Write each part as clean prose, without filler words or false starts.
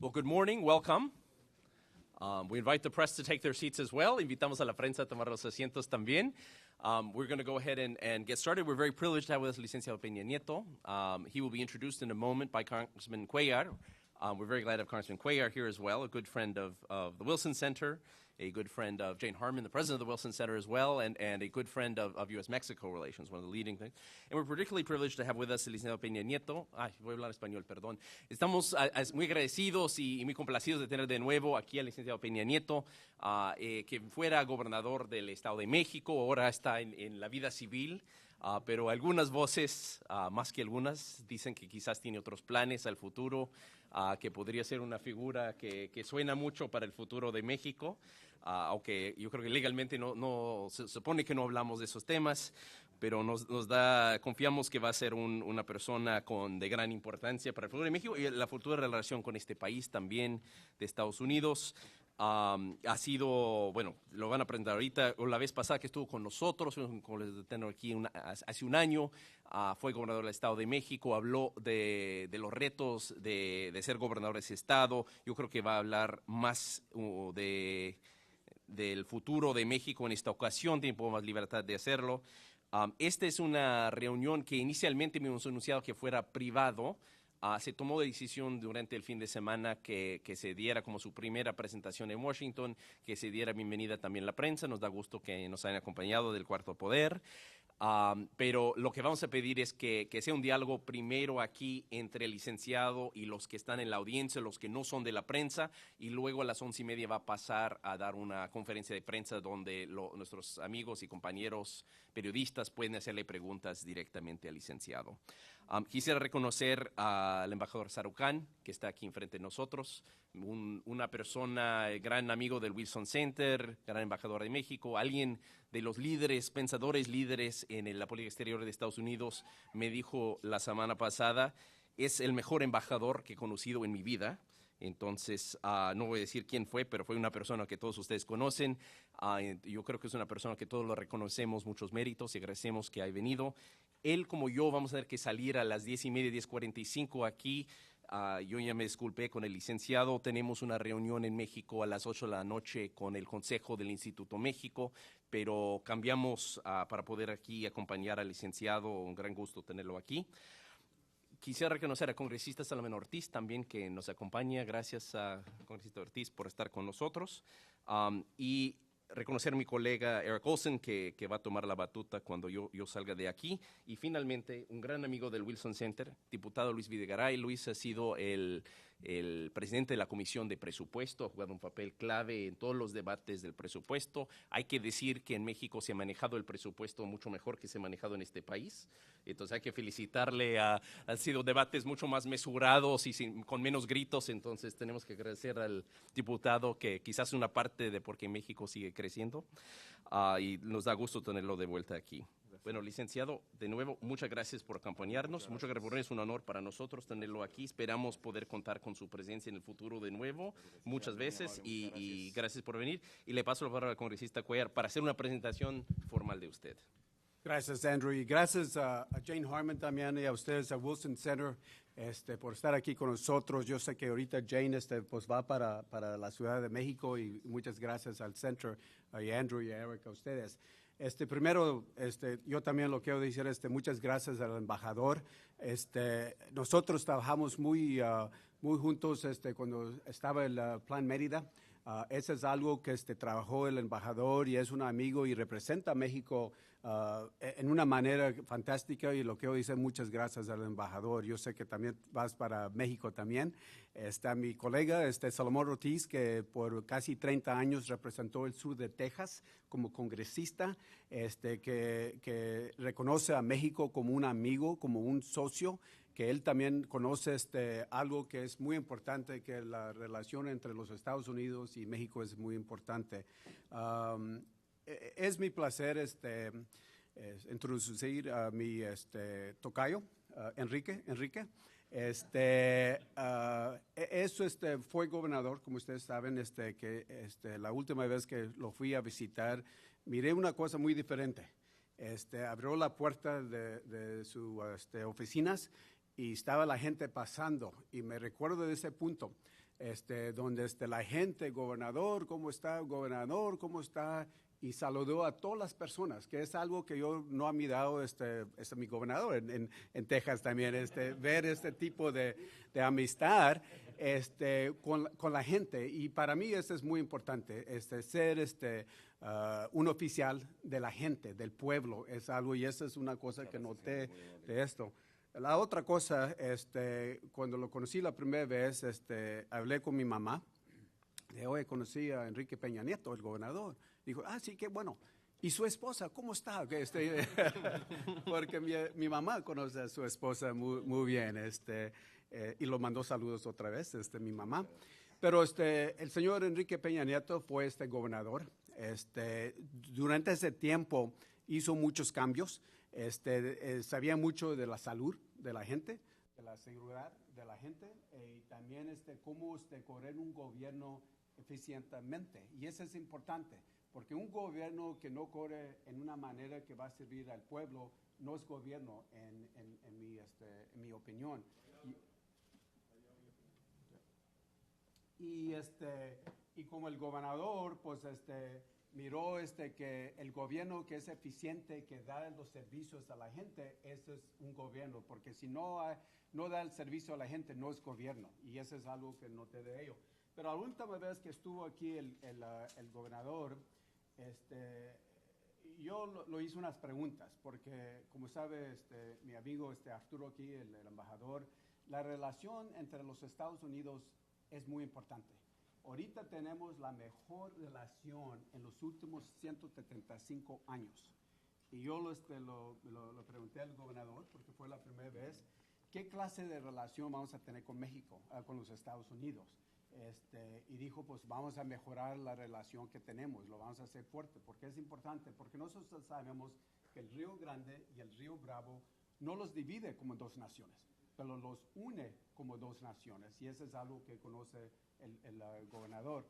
Well, good morning. Welcome. We invite the press to take their seats as well. Invitamos a la prensa a tomar los asientos también. We're going to go ahead and get started. We're very privileged to have with us Licenciado Peña Nieto. He will be introduced in a moment by Congressman Cuellar. We're very glad to have Congressman Cuellar here as well, a good friend of the Wilson Center, a good friend of Jane Harman, the president of the Wilson Center as well, and a good friend of U.S.-Mexico relations, one of the leading things. And we're particularly privileged to have with us el licenciado Peña Nieto. Voy a hablar español, perdón. Estamos muy agradecidos y muy complacidos de tener de nuevo aquí al licenciado Peña Nieto, que fuera gobernador del Estado de México, ahora está en la vida civil. Pero algunas voces, más que algunas, dicen que quizás tiene otros planes al futuro, que podría ser una figura que suena mucho para el futuro de México, aunque yo creo que legalmente no se supone que no hablamos de esos temas, pero confiamos que va a ser una persona de gran importancia para el futuro de México y la futura relación con este país también de Estados Unidos. Ha sido, bueno, lo van a presentar ahorita, la vez pasada que estuvo con nosotros, como les tengo aquí hace un año, fue gobernador del Estado de México, habló de los retos de ser gobernador de ese estado. Yo creo que va a hablar más del futuro de México en esta ocasión, tiene un poco más libertad de hacerlo. Esta es una reunión que inicialmente me hemos anunciado que fuera privado. Se tomó la decisión durante el fin de semana que se diera como su primera presentación en Washington, que se diera bienvenida también la prensa. Nos da gusto que nos hayan acompañado del Cuarto Poder. Pero lo que vamos a pedir es que sea un diálogo primero aquí entre el licenciado y los que están en la audiencia, los que no son de la prensa, y luego a las 11:30 va a pasar a dar una conferencia de prensa donde nuestros amigos y compañeros periodistas pueden hacerle preguntas directamente al licenciado. Quisiera reconocer al embajador Sarucán, que está aquí enfrente de nosotros, una persona, gran amigo del Wilson Center, gran embajador de México, alguien de los pensadores líderes en la política exterior de Estados Unidos. Me dijo la semana pasada, es el mejor embajador que he conocido en mi vida. Entonces, no voy a decir quién fue, pero fue una persona que todos ustedes conocen. Yo creo que es una persona que todos lo reconocemos, muchos méritos y agradecemos que haya venido. Él, como yo, vamos a tener que salir a las 10:30, 10:45 aquí. Yo ya me disculpé con el licenciado. Tenemos una reunión en México a las 8 de la noche con el Consejo del Instituto México, pero cambiamos para poder aquí acompañar al licenciado. Un gran gusto tenerlo aquí. Quisiera reconocer a congresista Salomón Ortiz también, que nos acompaña. Gracias a congresista Ortiz por estar con nosotros. Y reconocer a mi colega Eric Olson, que va a tomar la batuta cuando yo salga de aquí. Y finalmente, un gran amigo del Wilson Center, diputado Luis Videgaray. Luis ha sido el presidente de la Comisión de Presupuesto, ha jugado un papel clave en todos los debates del presupuesto. Hay que decir que en México se ha manejado el presupuesto mucho mejor que se ha manejado en este país. Entonces hay que felicitarle. Han sido debates mucho más mesurados y con menos gritos. Entonces tenemos que agradecer al diputado, que quizás es una parte de por qué México sigue creciendo. Y nos da gusto tenerlo de vuelta aquí. Bueno, licenciado, de nuevo, muchas gracias por acompañarnos. Muchas gracias. Es un honor para nosotros tenerlo aquí. Esperamos poder contar con su presencia en el futuro de nuevo, muchas veces, y gracias por venir. Y le paso la palabra al congresista Cuellar para hacer una presentación formal de usted. Gracias, Andrew, y gracias a Jane Harman también y a ustedes, a Wilson Center, por estar aquí con nosotros. Yo sé que ahorita Jane pues va para la Ciudad de México, y muchas gracias al Center, y a Andrew y a Eric, a ustedes. Primero, yo también lo quiero decir, muchas gracias al embajador. Nosotros trabajamos muy juntos cuando estaba el Plan Mérida. Eso es algo que trabajó el embajador, y es un amigo y representa a México en una manera fantástica, y lo quiero decir, muchas gracias al embajador. Yo sé que también vas para México también. Está mi colega Salomón Ortiz, que por casi 30 años representó el sur de Texas como congresista, que reconoce a México como un amigo, como un socio, que él también conoce algo que es muy importante, que la relación entre los Estados Unidos y México es muy importante. Es mi placer introducir a mi tocayo, Enrique. Fue gobernador, como ustedes saben, la última vez que lo fui a visitar, miré una cosa muy diferente. Abrió la puerta de sus oficinas, y estaba la gente pasando, y me recuerdo de ese punto, donde la gente, gobernador, ¿cómo está? Gobernador, ¿cómo está? Y saludó a todas las personas, que es algo que yo no he mirado, mi gobernador en Texas también, ver este tipo de amistad con la gente. Y para mí esto es muy importante, ser un oficial de la gente, del pueblo, es algo, y esa es una cosa que noté de esto. La otra cosa, cuando lo conocí la primera vez, hablé con mi mamá. De hoy conocí a Enrique Peña Nieto, el gobernador. Dijo, sí, qué bueno. ¿Y su esposa cómo está? Porque mi mamá conoce a su esposa muy bien, y lo mandó saludos otra vez, mi mamá. Pero el señor Enrique Peña Nieto fue gobernador. Durante ese tiempo hizo muchos cambios. Sabía mucho de la salud de la gente, de la seguridad de la gente, y también cómo correr un gobierno eficientemente. Y eso es importante, porque un gobierno que no corre en una manera que va a servir al pueblo no es gobierno, en mi opinión. Y como el gobernador, pues miró que el gobierno que es eficiente, que da los servicios a la gente, ese es un gobierno, porque si no da el servicio a la gente, no es gobierno, y eso es algo que noté de ello. Pero la última vez que estuvo aquí el gobernador, yo lo hice unas preguntas, porque como sabe mi amigo Arturo aquí, el embajador, la relación entre los Estados Unidos es muy importante. Ahorita tenemos la mejor relación en los últimos 175 años. Y yo lo pregunté al gobernador, porque fue la primera vez, ¿qué clase de relación vamos a tener con México, con los Estados Unidos? Y dijo, pues vamos a mejorar la relación que tenemos, lo vamos a hacer fuerte, porque es importante, porque nosotros sabemos que el Río Grande y el Río Bravo no los divide como dos naciones, pero los une como dos naciones, y eso es algo que conoce el gobernador.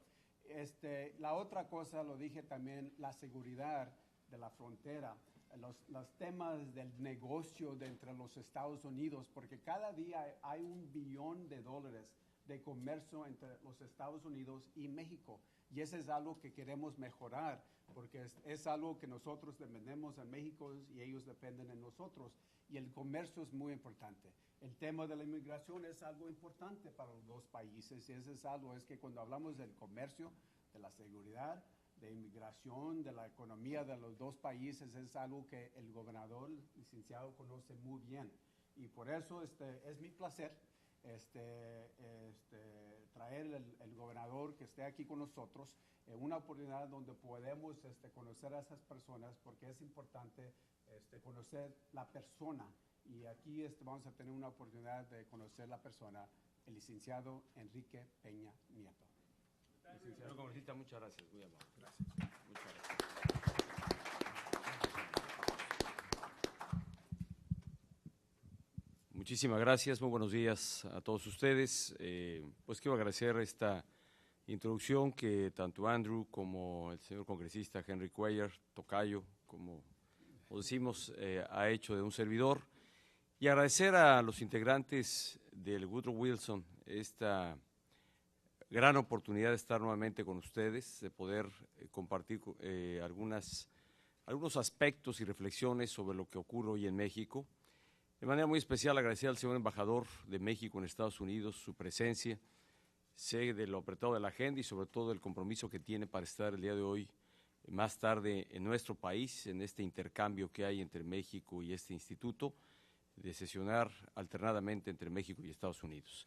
La otra cosa, lo dije también, la seguridad de la frontera, los temas del negocio entre los Estados Unidos, porque cada día hay $1 billón de comercio entre los Estados Unidos y México, y eso es algo que queremos mejorar, porque es algo que nosotros dependemos de México y ellos dependen de nosotros, y el comercio es muy importante. El tema de la inmigración es algo importante para los dos países, y eso es algo, es que cuando hablamos del comercio, de la seguridad, de inmigración, de la economía de los dos países, es algo que el gobernador, licenciado, conoce muy bien, y por eso es mi placer traer el gobernador que esté aquí con nosotros, una oportunidad donde podemos conocer a esas personas, porque es importante conocer la persona, y aquí vamos a tener una oportunidad de conocer la persona, el licenciado Enrique Peña Nieto. Señor congresista, muchas gracias, muy amable. Gracias. Muchas gracias. Muchísimas gracias, muy buenos días a todos ustedes. Pues quiero agradecer esta introducción que tanto Andrew como el señor congresista Henry Cuellar, tocayo, como decimos, ha hecho de un servidor, y agradecer a los integrantes del Woodrow Wilson esta gran oportunidad de estar nuevamente con ustedes, de poder compartir algunos aspectos y reflexiones sobre lo que ocurre hoy en México. De manera muy especial agradecer al señor embajador de México en Estados Unidos su presencia. Sé de lo apretado de la agenda y sobre todo el compromiso que tiene para estar el día de hoy, más tarde en nuestro país, en este intercambio que hay entre México y este instituto, de sesionar alternadamente entre México y Estados Unidos.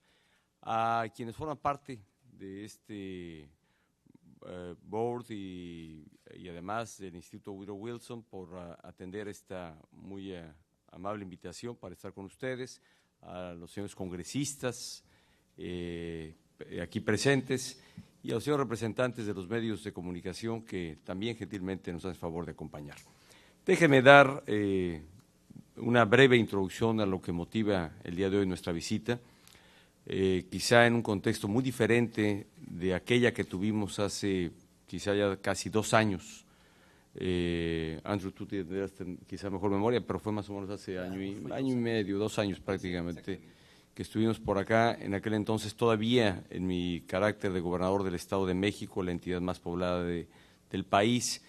A quienes forman parte de este board y además del Instituto Woodrow Wilson por atender esta muy amable invitación para estar con ustedes, a los señores congresistas aquí presentes y a los señores representantes de los medios de comunicación que también gentilmente nos hacen favor de acompañar. Déjenme dar una breve introducción a lo que motiva el día de hoy nuestra visita, quizá en un contexto muy diferente de aquella que tuvimos hace quizá ya casi 2 años, Andrew, tú tendrás quizá mejor memoria, pero fue más o menos hace año y medio, 2 años prácticamente, que estuvimos por acá, en aquel entonces todavía en mi carácter de gobernador del Estado de México, la entidad más poblada del país,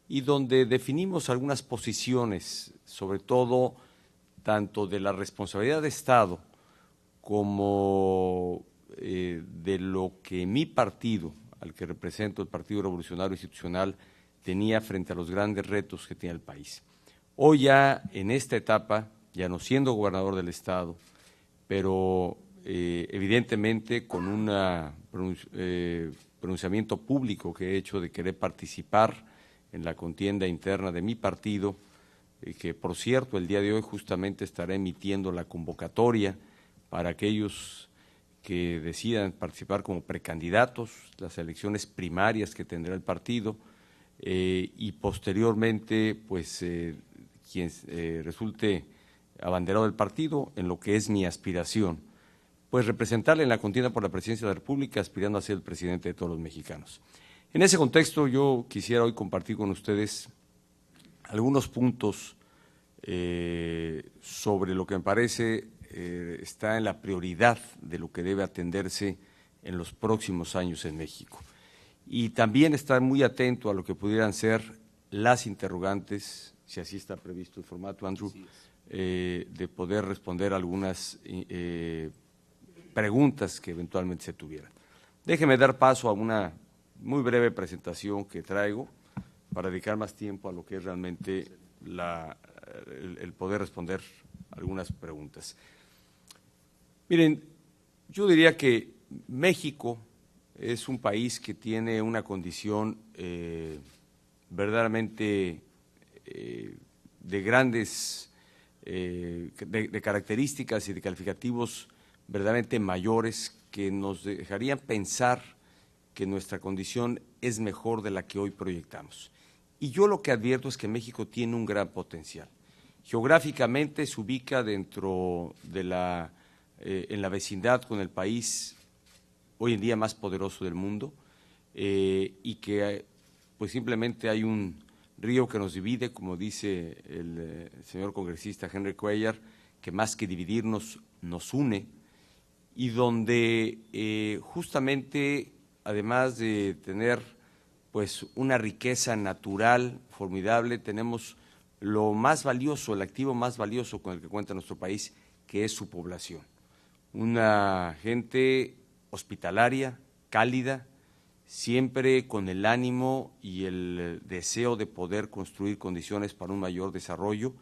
y donde definimos algunas posiciones, sobre todo tanto de la responsabilidad de Estado como de lo que mi partido, al que represento, el Partido Revolucionario Institucional, tenía frente a los grandes retos que tiene el país. Hoy ya en esta etapa, ya no siendo gobernador del Estado, pero evidentemente con un pronunciamiento público que he hecho de querer participar en la contienda interna de mi partido, que por cierto el día de hoy justamente estaré emitiendo la convocatoria para aquellos que decidan participar como precandidatos, las elecciones primarias que tendrá el partido, y posteriormente pues quien resulte abanderado del partido en lo que es mi aspiración, pues representarle en la contienda por la presidencia de la República, aspirando a ser el presidente de todos los mexicanos. En ese contexto yo quisiera hoy compartir con ustedes algunos puntos sobre lo que me parece está en la prioridad de lo que debe atenderse en los próximos años en México. Y también estar muy atento a lo que pudieran ser las interrogantes, si así está previsto el formato, Andrew, de poder responder algunas preguntas que eventualmente se tuvieran. Déjeme dar paso a una muy breve presentación que traigo para dedicar más tiempo a lo que es realmente el poder responder algunas preguntas. Miren, yo diría que México es un país que tiene una condición verdaderamente de grandes de características y de calificativos verdaderamente mayores que nos dejarían pensar que nuestra condición es mejor de la que hoy proyectamos. Y yo lo que advierto es que México tiene un gran potencial. Geográficamente se ubica dentro de en la vecindad con el país hoy en día más poderoso del mundo, y que pues simplemente hay un río que nos divide, como dice el señor congresista Henry Cuellar, que más que dividirnos nos une, y donde justamente además de tener pues una riqueza natural formidable, tenemos lo más valioso, el activo más valioso con el que cuenta nuestro país, que es su población. Una gente hospitalaria, cálida, siempre con el ánimo y el deseo de poder construir condiciones para un mayor desarrollo,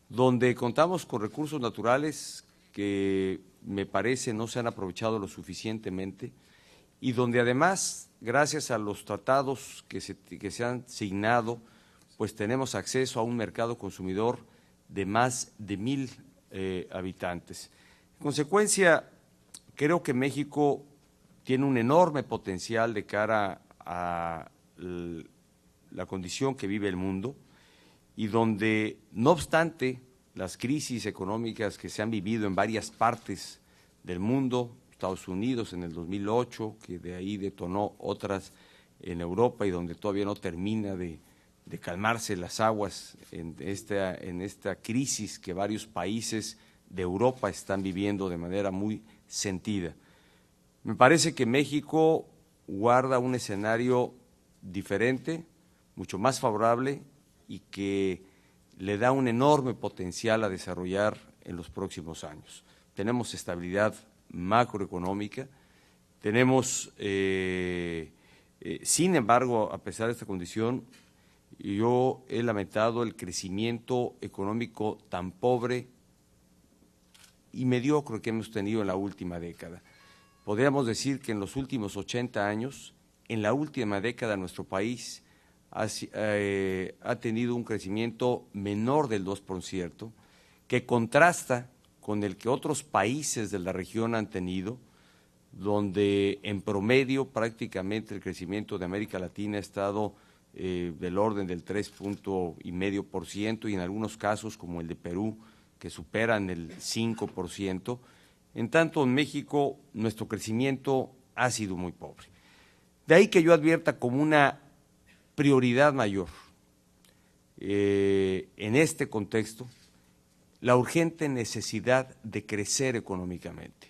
donde contamos con recursos naturales que me parece no se han aprovechado lo suficientemente, y donde además, gracias a los tratados que se han signado, pues tenemos acceso a un mercado consumidor de más de 1,000 habitantes. En consecuencia, creo que México tiene un enorme potencial de cara a la condición que vive el mundo, y donde, no obstante las crisis económicas que se han vivido en varias partes del mundo, Estados Unidos en el 2008, que de ahí detonó otras en Europa y donde todavía no termina de calmarse las aguas en esta crisis que varios países de Europa están viviendo de manera muy sentida. Me parece que México guarda un escenario diferente, mucho más favorable, y que le da un enorme potencial a desarrollar en los próximos años. Tenemos estabilidad macroeconómica, tenemos, sin embargo, a pesar de esta condición, yo he lamentado el crecimiento económico tan pobre y mediocre que hemos tenido en la última década. Podríamos decir que en los últimos 80 años, en la última década, nuestro país ha tenido un crecimiento menor del 2%, que contrasta con el que otros países de la región han tenido, donde en promedio prácticamente el crecimiento de América Latina ha estado del orden del 3,5%, y en algunos casos, como el de Perú, que superan el 5%. En tanto, en México nuestro crecimiento ha sido muy pobre. De ahí que yo advierta como una prioridad mayor en este contexto la urgente necesidad de crecer económicamente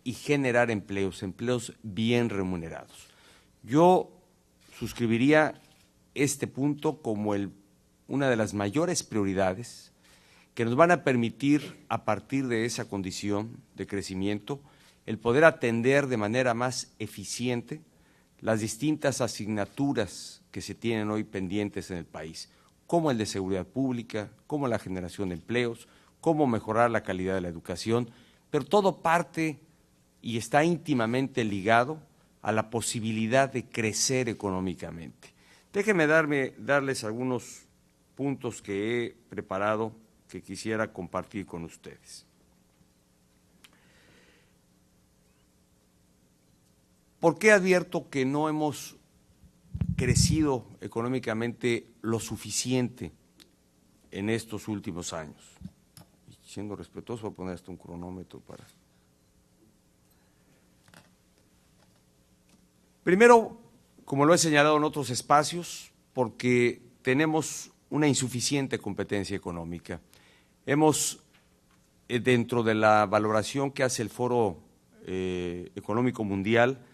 y generar empleos bien remunerados. Yo suscribiría este punto como una de las mayores prioridades que nos van a permitir, a partir de esa condición de crecimiento, el poder atender de manera más eficiente las distintas asignaturas que se tienen hoy pendientes en el país, como el de seguridad pública, como la generación de empleos, cómo mejorar la calidad de la educación, pero todo parte y está íntimamente ligado a la posibilidad de crecer económicamente. Déjenme darles algunos puntos que he preparado que quisiera compartir con ustedes. ¿Por qué advierto que no hemos crecido económicamente lo suficiente en estos últimos años? Siendo respetuoso, voy a poner hasta un cronómetro para… Primero, como lo he señalado en otros espacios, porque tenemos una insuficiente competencia económica. Hemos, dentro de la valoración que hace el Foro Económico Mundial,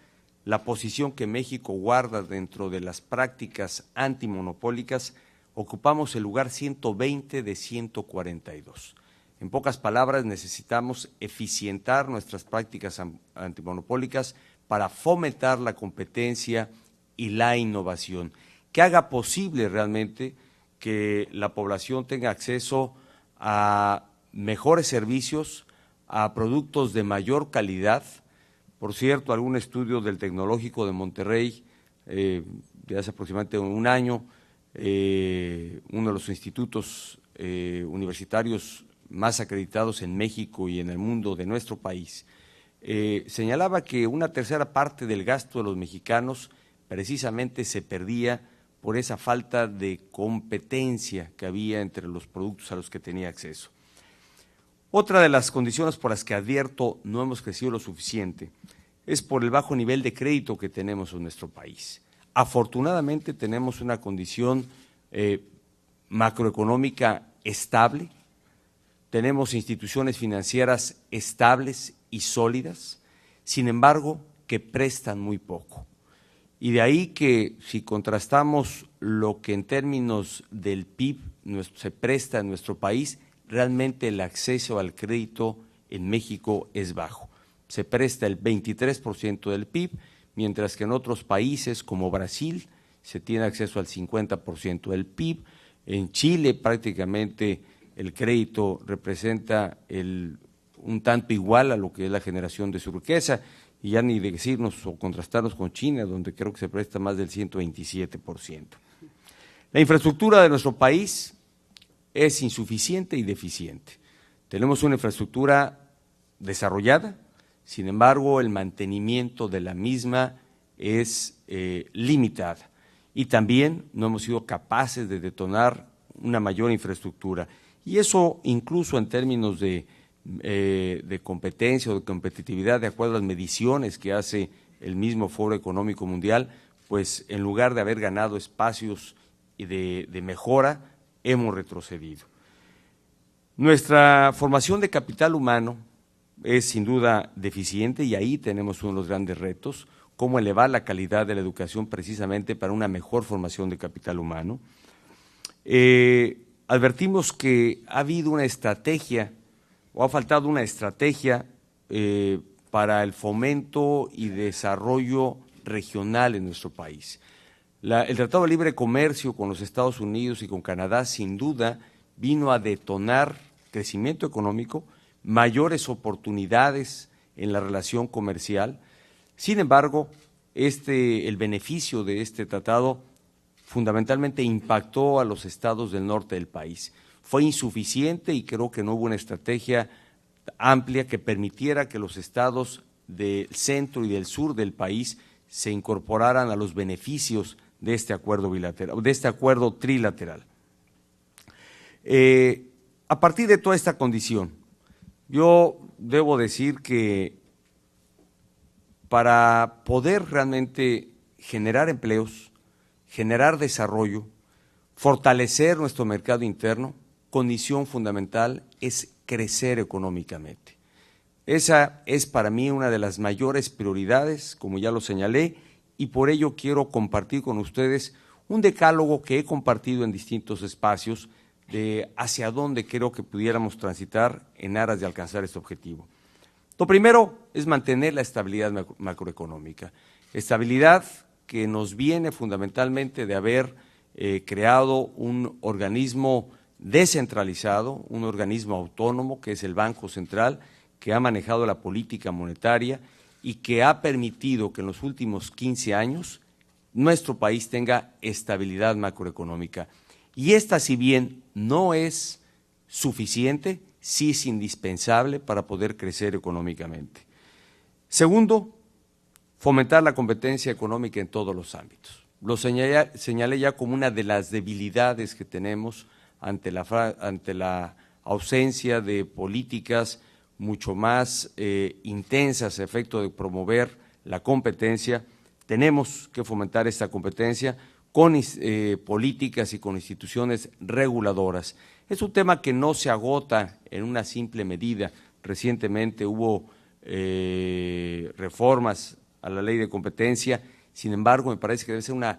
la posición que México guarda dentro de las prácticas antimonopólicas, ocupamos el lugar 120 de 142. En pocas palabras, necesitamos eficientar nuestras prácticas antimonopólicas para fomentar la competencia y la innovación, que haga posible realmente que la población tenga acceso a mejores servicios, a productos de mayor calidad. Por cierto, algún estudio del Tecnológico de Monterrey de hace aproximadamente un año, uno de los institutos universitarios más acreditados en México y en el mundo de nuestro país, señalaba que una tercera parte del gasto de los mexicanos precisamente se perdía por esa falta de competencia que había entre los productos a los que tenía acceso. Otra de las condiciones por las que advierto no hemos crecido lo suficiente es por el bajo nivel de crédito que tenemos en nuestro país. Afortunadamente tenemos una condición macroeconómica estable, tenemos instituciones financieras estables y sólidas, sin embargo, que prestan muy poco. Y de ahí que si contrastamos lo que en términos del PIB se presta en nuestro país, realmente el acceso al crédito en México es bajo. Se presta el 23% del PIB, mientras que en otros países como Brasil se tiene acceso al 50% del PIB. En Chile prácticamente el crédito representa un tanto igual a lo que es la generación de su riqueza, y ya ni decirnos o contrastarnos con China, donde creo que se presta más del 127%. La infraestructura de nuestro país es insuficiente y deficiente. Tenemos una infraestructura desarrollada, sin embargo, el mantenimiento de la misma es limitada, y también no hemos sido capaces de detonar una mayor infraestructura. Y eso incluso en términos de competencia o de competitividad, de acuerdo a las mediciones que hace el mismo Foro Económico Mundial, pues en lugar de haber ganado espacios de mejora, hemos retrocedido. Nuestra formación de capital humano es sin duda deficiente, y ahí tenemos uno de los grandes retos, cómo elevar la calidad de la educación precisamente para una mejor formación de capital humano. Advertimos que ha habido una estrategia o ha faltado una estrategia para el fomento y desarrollo regional en nuestro país. El Tratado de Libre Comercio con los Estados Unidos y con Canadá sin duda vino a detonar crecimiento económico, mayores oportunidades en la relación comercial. Sin embargo, el beneficio de este tratado fundamentalmente impactó a los estados del norte del país. Fue insuficiente y creo que no hubo una estrategia amplia que permitiera que los estados del centro y del sur del país se incorporaran a los beneficios de este acuerdo bilateral, de este acuerdo trilateral. A partir de toda esta condición, yo debo decir que para poder realmente generar empleos, generar desarrollo, fortalecer nuestro mercado interno, condición fundamental es crecer económicamente. Esa es para mí una de las mayores prioridades, como ya lo señalé, y por ello quiero compartir con ustedes un decálogo que he compartido en distintos espacios de hacia dónde creo que pudiéramos transitar en aras de alcanzar este objetivo. Lo primero es mantener la estabilidad macroeconómica, estabilidad que nos viene fundamentalmente de haber creado un organismo descentralizado, un organismo autónomo que es el Banco Central, que ha manejado la política monetaria y que ha permitido que en los últimos 15 años nuestro país tenga estabilidad macroeconómica. Y esta, si bien no es suficiente, sí es indispensable para poder crecer económicamente. Segundo, fomentar la competencia económica en todos los ámbitos. Lo señalé ya como una de las debilidades que tenemos ante la ausencia de políticas mucho más intensas a efecto de promover la competencia. Tenemos que fomentar esta competencia con políticas y con instituciones reguladoras. Es un tema que no se agota en una simple medida. Recientemente hubo reformas a la ley de competencia, sin embargo, me parece que debe ser una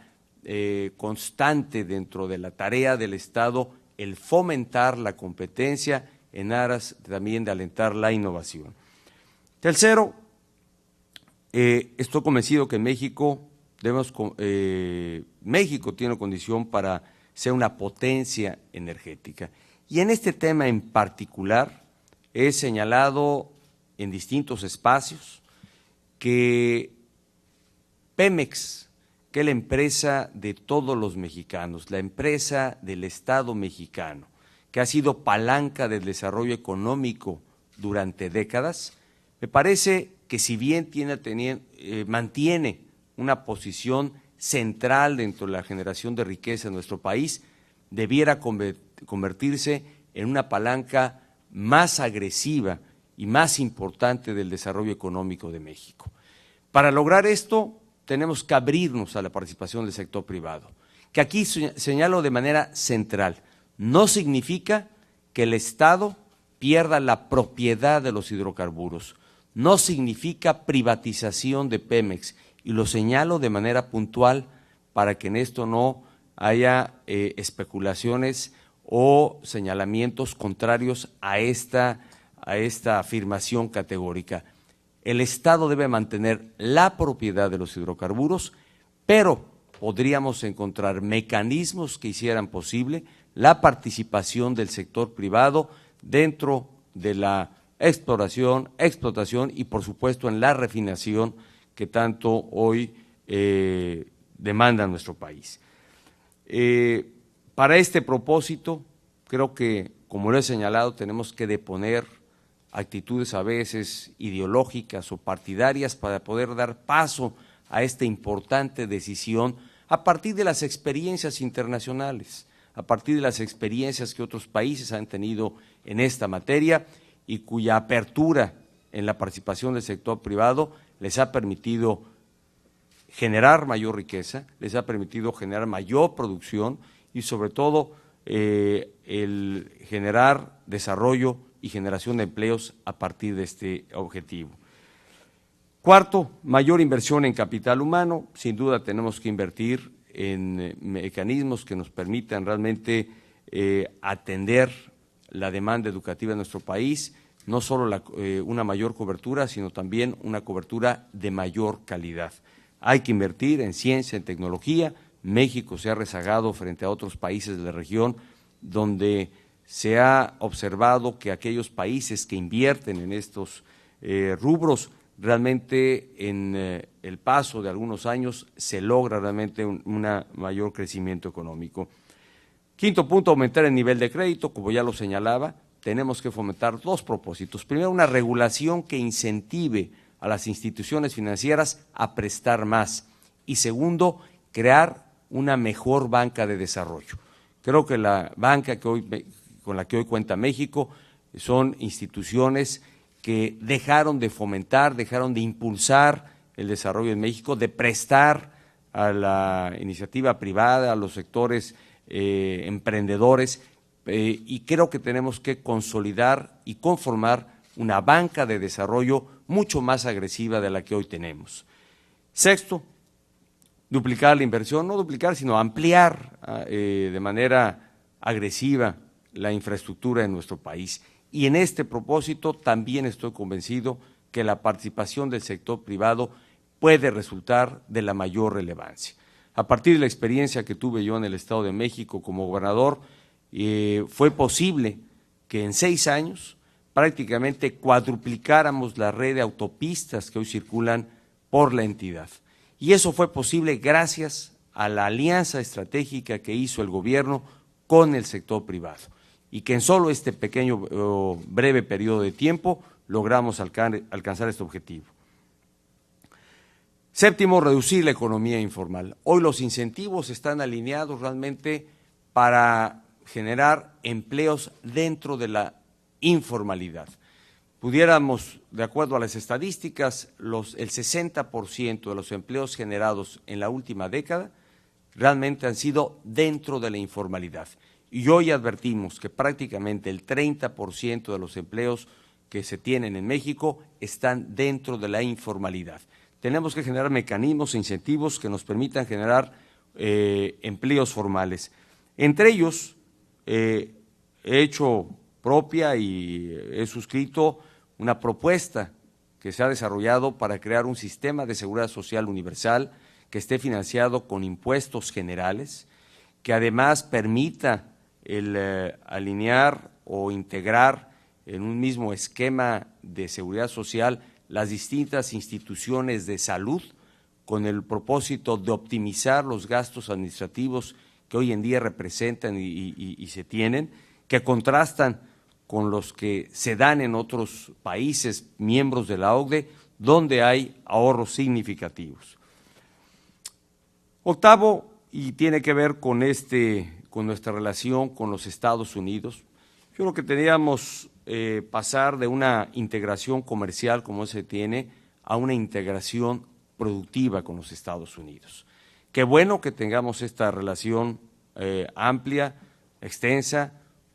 constante dentro de la tarea del Estado el fomentar la competencia en aras también de alentar la innovación. Tercero, estoy convencido que México tiene condición para ser una potencia energética. Y en este tema en particular he señalado en distintos espacios que Pemex, que es la empresa de todos los mexicanos, la empresa del Estado mexicano, que ha sido palanca del desarrollo económico durante décadas, me parece que si bien mantiene una posición central dentro de la generación de riqueza en nuestro país, debiera convertirse en una palanca más agresiva y más importante del desarrollo económico de México. Para lograr esto, tenemos que abrirnos a la participación del sector privado, que aquí señalo de manera central. No significa que el Estado pierda la propiedad de los hidrocarburos, no significa privatización de Pemex, y lo señalo de manera puntual para que en esto no haya especulaciones o señalamientos contrarios a esta afirmación categórica. El Estado debe mantener la propiedad de los hidrocarburos, pero podríamos encontrar mecanismos que hicieran posible la participación del sector privado dentro de la exploración, explotación y, por supuesto, en la refinación que tanto hoy demanda nuestro país. Para este propósito, creo que, como lo he señalado, tenemos que deponer actitudes a veces ideológicas o partidarias para poder dar paso a esta importante decisión a partir de las experiencias internacionales, a partir de las experiencias que otros países han tenido en esta materia y cuya apertura en la participación del sector privado les ha permitido generar mayor riqueza, les ha permitido generar mayor producción y sobre todo el generar desarrollo y generación de empleos a partir de este objetivo. Cuarto, mayor inversión en capital humano. Sin duda tenemos que invertir en mecanismos que nos permitan realmente atender la demanda educativa de nuestro país, no solo una mayor cobertura, sino también una cobertura de mayor calidad. Hay que invertir en ciencia, en tecnología. México se ha rezagado frente a otros países de la región donde se ha observado que aquellos países que invierten en estos rubros, realmente en el paso de algunos años se logra realmente un mayor crecimiento económico. Quinto punto, aumentar el nivel de crédito, como ya lo señalaba, tenemos que fomentar dos propósitos. Primero, una regulación que incentive a las instituciones financieras a prestar más y segundo, crear una mejor banca de desarrollo. Creo que la banca con la que hoy cuenta México son instituciones que dejaron de fomentar, dejaron de impulsar el desarrollo en México, de prestar a la iniciativa privada, a los sectores emprendedores, y creo que tenemos que consolidar y conformar una banca de desarrollo mucho más agresiva de la que hoy tenemos. Sexto, duplicar la inversión, no duplicar, sino ampliar de manera agresiva la infraestructura en nuestro país. Y en este propósito también estoy convencido que la participación del sector privado puede resultar de la mayor relevancia. A partir de la experiencia que tuve yo en el Estado de México como gobernador, fue posible que en 6 años prácticamente cuadruplicáramos la red de autopistas que hoy circulan por la entidad. Y eso fue posible gracias a la alianza estratégica que hizo el gobierno con el sector privado, y que en solo este pequeño breve periodo de tiempo logramos alcanzar este objetivo. Séptimo, reducir la economía informal. Hoy los incentivos están alineados realmente para generar empleos dentro de la informalidad. Pudiéramos, de acuerdo a las estadísticas, el 60% de los empleos generados en la última década realmente han sido dentro de la informalidad. Y hoy advertimos que prácticamente el 30% de los empleos que se tienen en México están dentro de la informalidad. Tenemos que generar mecanismos e incentivos que nos permitan generar empleos formales. Entre ellos, he hecho propia y he suscrito una propuesta que se ha desarrollado para crear un sistema de seguridad social universal que esté financiado con impuestos generales, que además permita el alinear o integrar en un mismo esquema de seguridad social las distintas instituciones de salud, con el propósito de optimizar los gastos administrativos que hoy en día representan y se tienen, que contrastan con los que se dan en otros países miembros de la OCDE, donde hay ahorros significativos. Octavo, y tiene que ver con nuestra relación con los Estados Unidos. Yo creo que teníamos pasar de una integración comercial como se tiene a una integración productiva con los Estados Unidos. Qué bueno que tengamos esta relación amplia, extensa,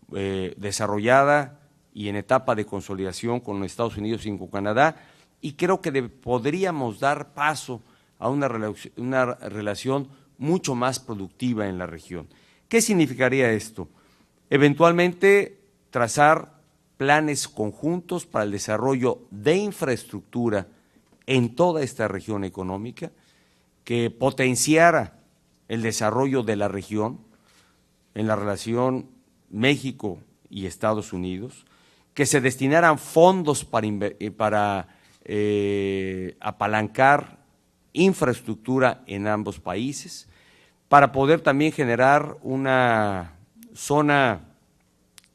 desarrollada y en etapa de consolidación con los Estados Unidos y con Canadá, y creo que podríamos dar paso a una relación mucho más productiva en la región. ¿Qué significaría esto? Eventualmente trazar planes conjuntos para el desarrollo de infraestructura en toda esta región económica, que potenciara el desarrollo de la región en la relación México y Estados Unidos, que se destinaran fondos para apalancar infraestructura en ambos países, para poder también generar una zona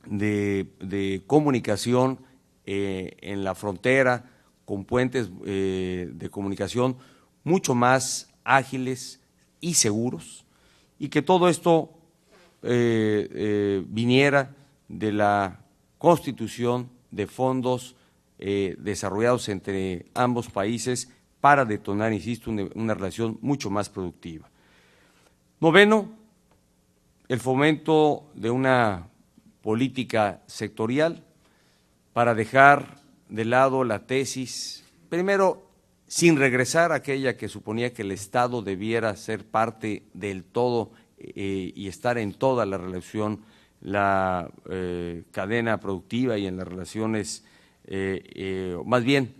de comunicación en la frontera, con puentes de comunicación mucho más ágiles y seguros, y que todo esto viniera de la constitución de fondos desarrollados entre ambos países para detonar, insisto, una relación mucho más productiva. Noveno, el fomento de una política sectorial para dejar de lado la tesis, primero, sin regresar a aquella que suponía que el Estado debiera ser parte del todo y estar en toda la relación, la cadena productiva y en las relaciones, más bien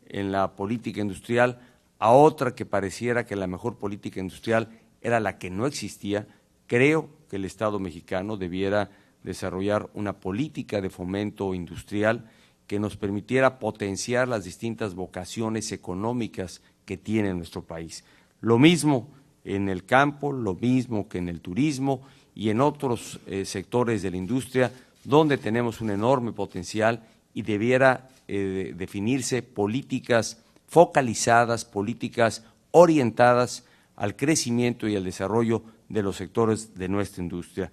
en la política industrial, a otra que pareciera que la mejor política industrial era la que no existía. Creo que el Estado mexicano debiera desarrollar una política de fomento industrial que nos permitiera potenciar las distintas vocaciones económicas que tiene nuestro país. Lo mismo en el campo, lo mismo que en el turismo y en otros sectores de la industria donde tenemos un enorme potencial, y debiera definirse políticas focalizadas, políticas orientadas al crecimiento y al desarrollo de los sectores de nuestra industria.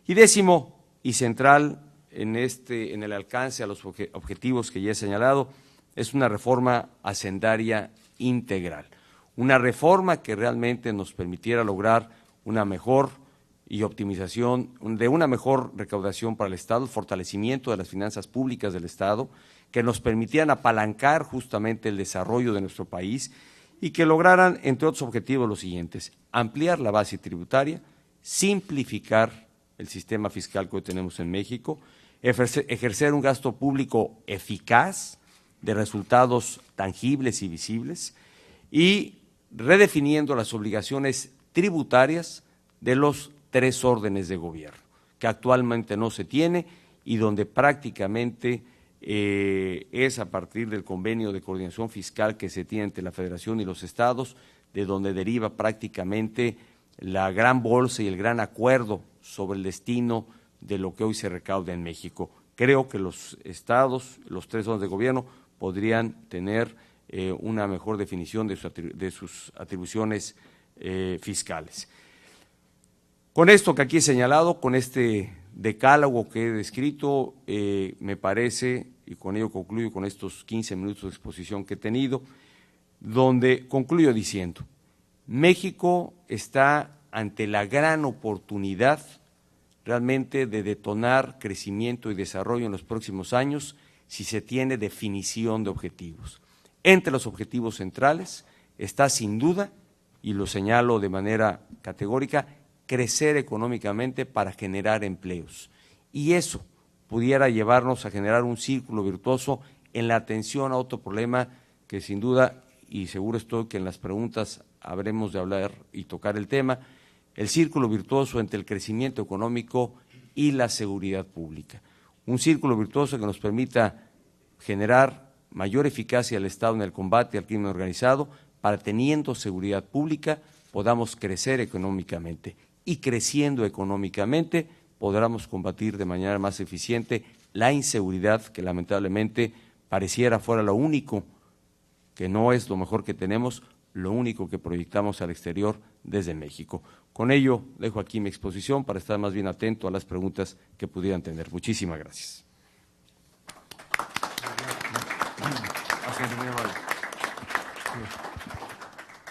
Y décimo y central en el alcance a los objetivos que ya he señalado, es una reforma hacendaria integral, una reforma que realmente nos permitiera lograr una mejor y optimización de una mejor recaudación para el Estado, el fortalecimiento de las finanzas públicas del Estado, que nos permitieran apalancar justamente el desarrollo de nuestro país y que lograran, entre otros objetivos, los siguientes: ampliar la base tributaria, simplificar el sistema fiscal que hoy tenemos en México, ejercer un gasto público eficaz, de resultados tangibles y visibles, y redefiniendo las obligaciones tributarias de los 3 órdenes de gobierno, que actualmente no se tiene y donde prácticamente es a partir del convenio de coordinación fiscal que se tiene entre la Federación y los estados, de donde deriva prácticamente la gran bolsa y el gran acuerdo sobre el destino de lo que hoy se recauda en México. Creo que los estados, los 3 órdenes de gobierno, podrían tener una mejor definición de sus atribuciones fiscales. Con esto que aquí he señalado, con este decálogo que he descrito, me parece, y con ello concluyo con estos 15 minutos de exposición que he tenido, donde concluyo diciendo: México está ante la gran oportunidad realmente de detonar crecimiento y desarrollo en los próximos años si se tiene definición de objetivos. Entre los objetivos centrales está sin duda, y lo señalo de manera categórica, crecer económicamente para generar empleos. Y eso pudiera llevarnos a generar un círculo virtuoso en la atención a otro problema que sin duda, y seguro estoy que en las preguntas habremos de hablar y tocar el tema, el círculo virtuoso entre el crecimiento económico y la seguridad pública. Un círculo virtuoso que nos permita generar mayor eficacia al Estado en el combate al crimen organizado, para, teniendo seguridad pública, podamos crecer económicamente, y creciendo económicamente podremos combatir de manera más eficiente la inseguridad, que lamentablemente pareciera fuera lo único, que no es lo mejor que tenemos, lo único que proyectamos al exterior desde México. Con ello dejo aquí mi exposición para estar más bien atento a las preguntas que pudieran tener. Muchísimas gracias.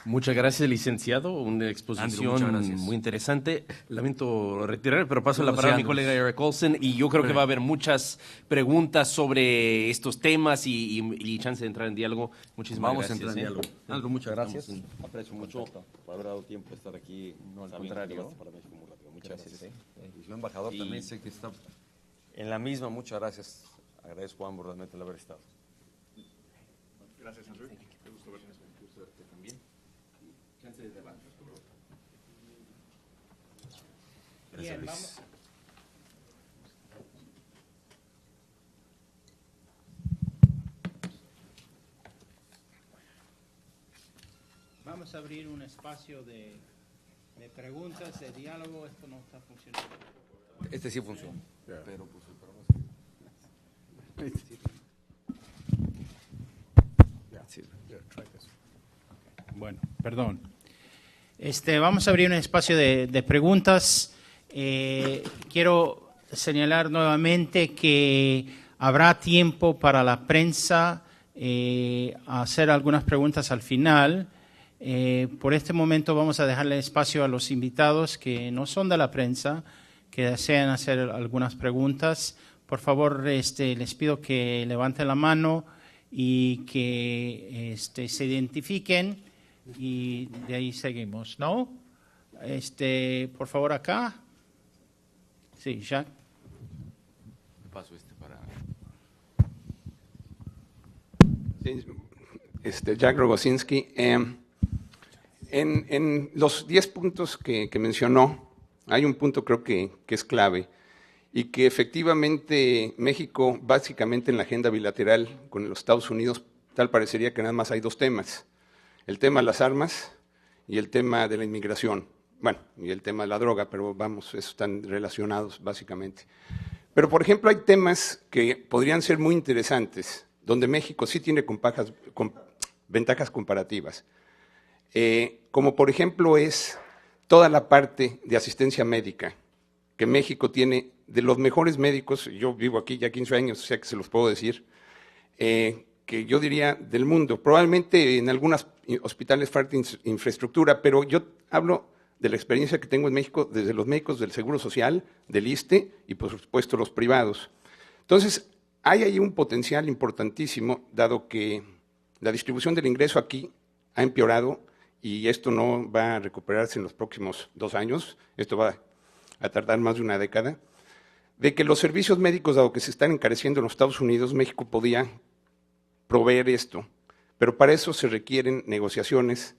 Muchas gracias, licenciado. Una exposición Andrew, muy interesante. Lamento retirar, pero paso la palabra a mi colega Eric Olson, y yo creo que va a haber muchas preguntas sobre estos temas y chance de entrar en diálogo. Muchísimas gracias. Vamos a entrar en diálogo. Andrew, muchas gracias. Aprecio mucho por haber dado tiempo de estar aquí. No, al contrario. Para México muy rápido. Muchas gracias. Y señor embajador, también sé que está en la misma. Muchas gracias. Agradezco a ambos realmente el haber estado. Gracias, Andrew. Qué gusto verte también. Chance de debate. Gracias, Luis. Vamos a abrir un espacio de preguntas, de diálogo. Esto no está funcionando. Este sí funciona. Yeah. Pero pues el programa Bueno, perdón. Vamos a abrir un espacio de preguntas. Quiero señalar nuevamente que habrá tiempo para la prensa hacer algunas preguntas al final. Por este momento vamos a dejarle espacio a los invitados que no son de la prensa, que desean hacer algunas preguntas. Por favor, les pido que levanten la mano y que se identifiquen, y de ahí seguimos, ¿no? Por favor, acá. Sí, Jack. paso para... Sí, Jack Rogosinski. En los 10 puntos que mencionó, hay un punto creo que es clave, y que efectivamente México, básicamente en la agenda bilateral con los Estados Unidos, tal parecería que nada más hay 2 temas: el tema de las armas y el tema de la inmigración. Bueno, y el tema de la droga, pero vamos, esos están relacionados básicamente. Pero, por ejemplo, hay temas que podrían ser muy interesantes, donde México sí tiene ventajas comparativas. Como, por ejemplo, es toda la parte de asistencia médica, que México tiene de los mejores médicos. Yo vivo aquí ya 15 años, o sea que se los puedo decir, que yo diría del mundo. Probablemente en algunos hospitales falta infraestructura, pero yo hablo de la experiencia que tengo en México, desde los médicos del Seguro Social, del ISSSTE y por supuesto los privados. Entonces, hay ahí un potencial importantísimo, dado que la distribución del ingreso aquí ha empeorado y esto no va a recuperarse en los próximos 2 años, esto va a tardar más de una década, de que los servicios médicos, dado que se están encareciendo en los Estados Unidos, México podía proveer esto, pero para eso se requieren negociaciones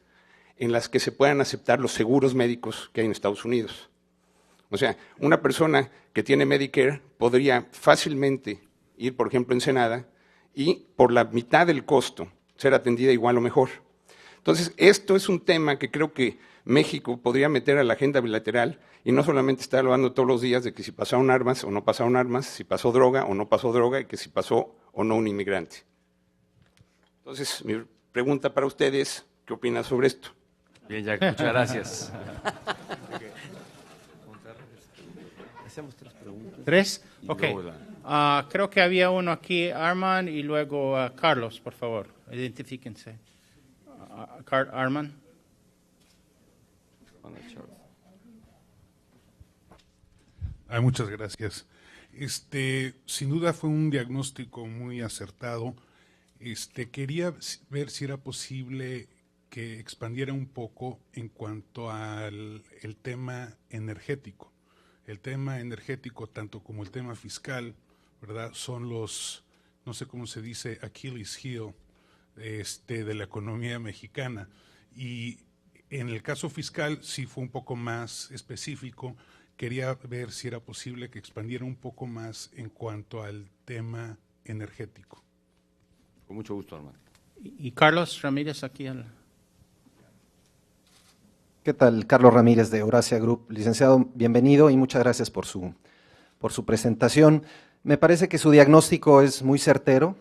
en las que se puedan aceptar los seguros médicos que hay en Estados Unidos. O sea, una persona que tiene Medicare podría fácilmente ir, por ejemplo, a Ensenada y por la mitad del costo ser atendida igual o mejor. Entonces, esto es un tema que creo que México podría meter a la agenda bilateral y no solamente estar hablando todos los días de que si pasaron armas o no pasaron armas, si pasó droga o no pasó droga y que si pasó o no un inmigrante. Entonces, mi pregunta para ustedes, ¿qué opinan sobre esto? Bien, Jack, muchas gracias. Hacemos 3 preguntas. ¿3? Y Ok. luego la- Creo que había uno aquí, Arman, y luego Carlos, por favor. Identifíquense. Arman. Muchas gracias. Sin duda fue un diagnóstico muy acertado. Quería ver si era posible que expandiera un poco en cuanto al el tema energético. El tema energético, tanto como el tema fiscal, ¿verdad? Son los, no sé cómo se dice, Achilles heel de la economía mexicana. Y en el caso fiscal sí fue un poco más específico. Quería ver si era posible que expandiera un poco más en cuanto al tema energético. Con mucho gusto, Armando. Y Carlos Ramírez aquí. ¿Qué tal? Carlos Ramírez de Eurasia Group. Licenciado, bienvenido y muchas gracias por su presentación. Me parece que su diagnóstico es muy certero.